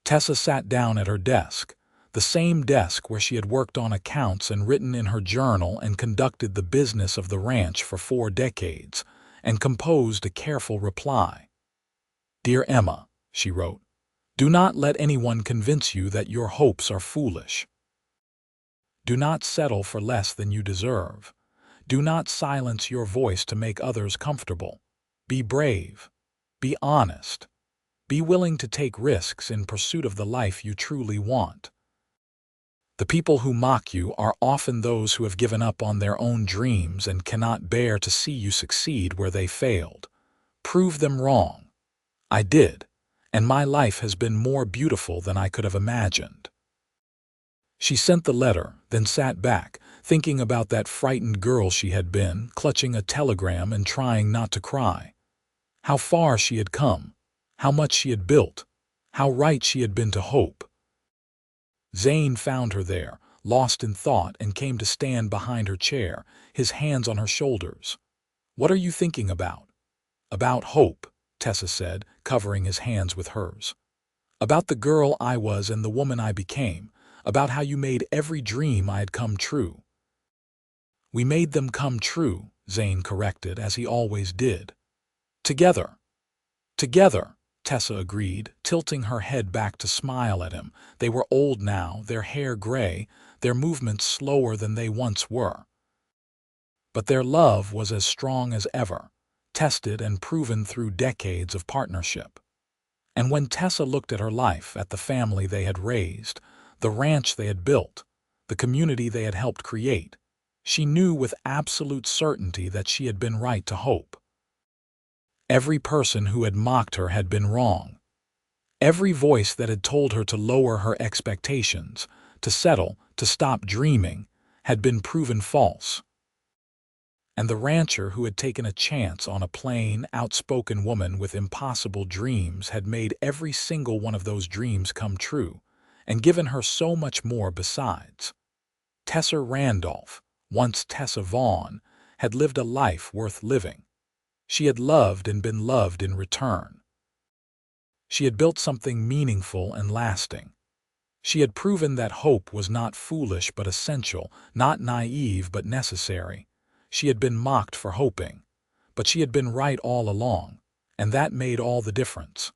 Tessa sat down at her desk, the same desk where she had worked on accounts and written in her journal and conducted the business of the ranch for 4 decades, and composed a careful reply. "Dear Emma," she wrote, "do not let anyone convince you that your hopes are foolish. Do not settle for less than you deserve. Do not silence your voice to make others comfortable. Be brave. Be honest. Be willing to take risks in pursuit of the life you truly want. The people who mock you are often those who have given up on their own dreams and cannot bear to see you succeed where they failed. Prove them wrong. I did, and my life has been more beautiful than I could have imagined." She sent the letter, then sat back, thinking about that frightened girl she had been, clutching a telegram and trying not to cry. How far she had come, how much she had built, how right she had been to hope. Zane found her there, lost in thought, and came to stand behind her chair, his hands on her shoulders. "What are you thinking about?" "About hope," Tessa said, covering his hands with hers. "About the girl I was and the woman I became, about how you made every dream I had come true." "We made them come true," Zane corrected, as he always did. "Together." "Together," Tessa agreed, tilting her head back to smile at him. They were old now, their hair gray, their movements slower than they once were. But their love was as strong as ever, tested and proven through decades of partnership. And when Tessa looked at her life, at the family they had raised, the ranch they had built, the community they had helped create, she knew with absolute certainty that she had been right to hope. Every person who had mocked her had been wrong. Every voice that had told her to lower her expectations, to settle, to stop dreaming, had been proven false. And the rancher who had taken a chance on a plain, outspoken woman with impossible dreams had made every single one of those dreams come true, and given her so much more besides. Tessa Randolph, once Tessa Vaughn, had lived a life worth living. She had loved and been loved in return. She had built something meaningful and lasting. She had proven that hope was not foolish but essential, not naive but necessary. She had been mocked for hoping, but she had been right all along, and that made all the difference.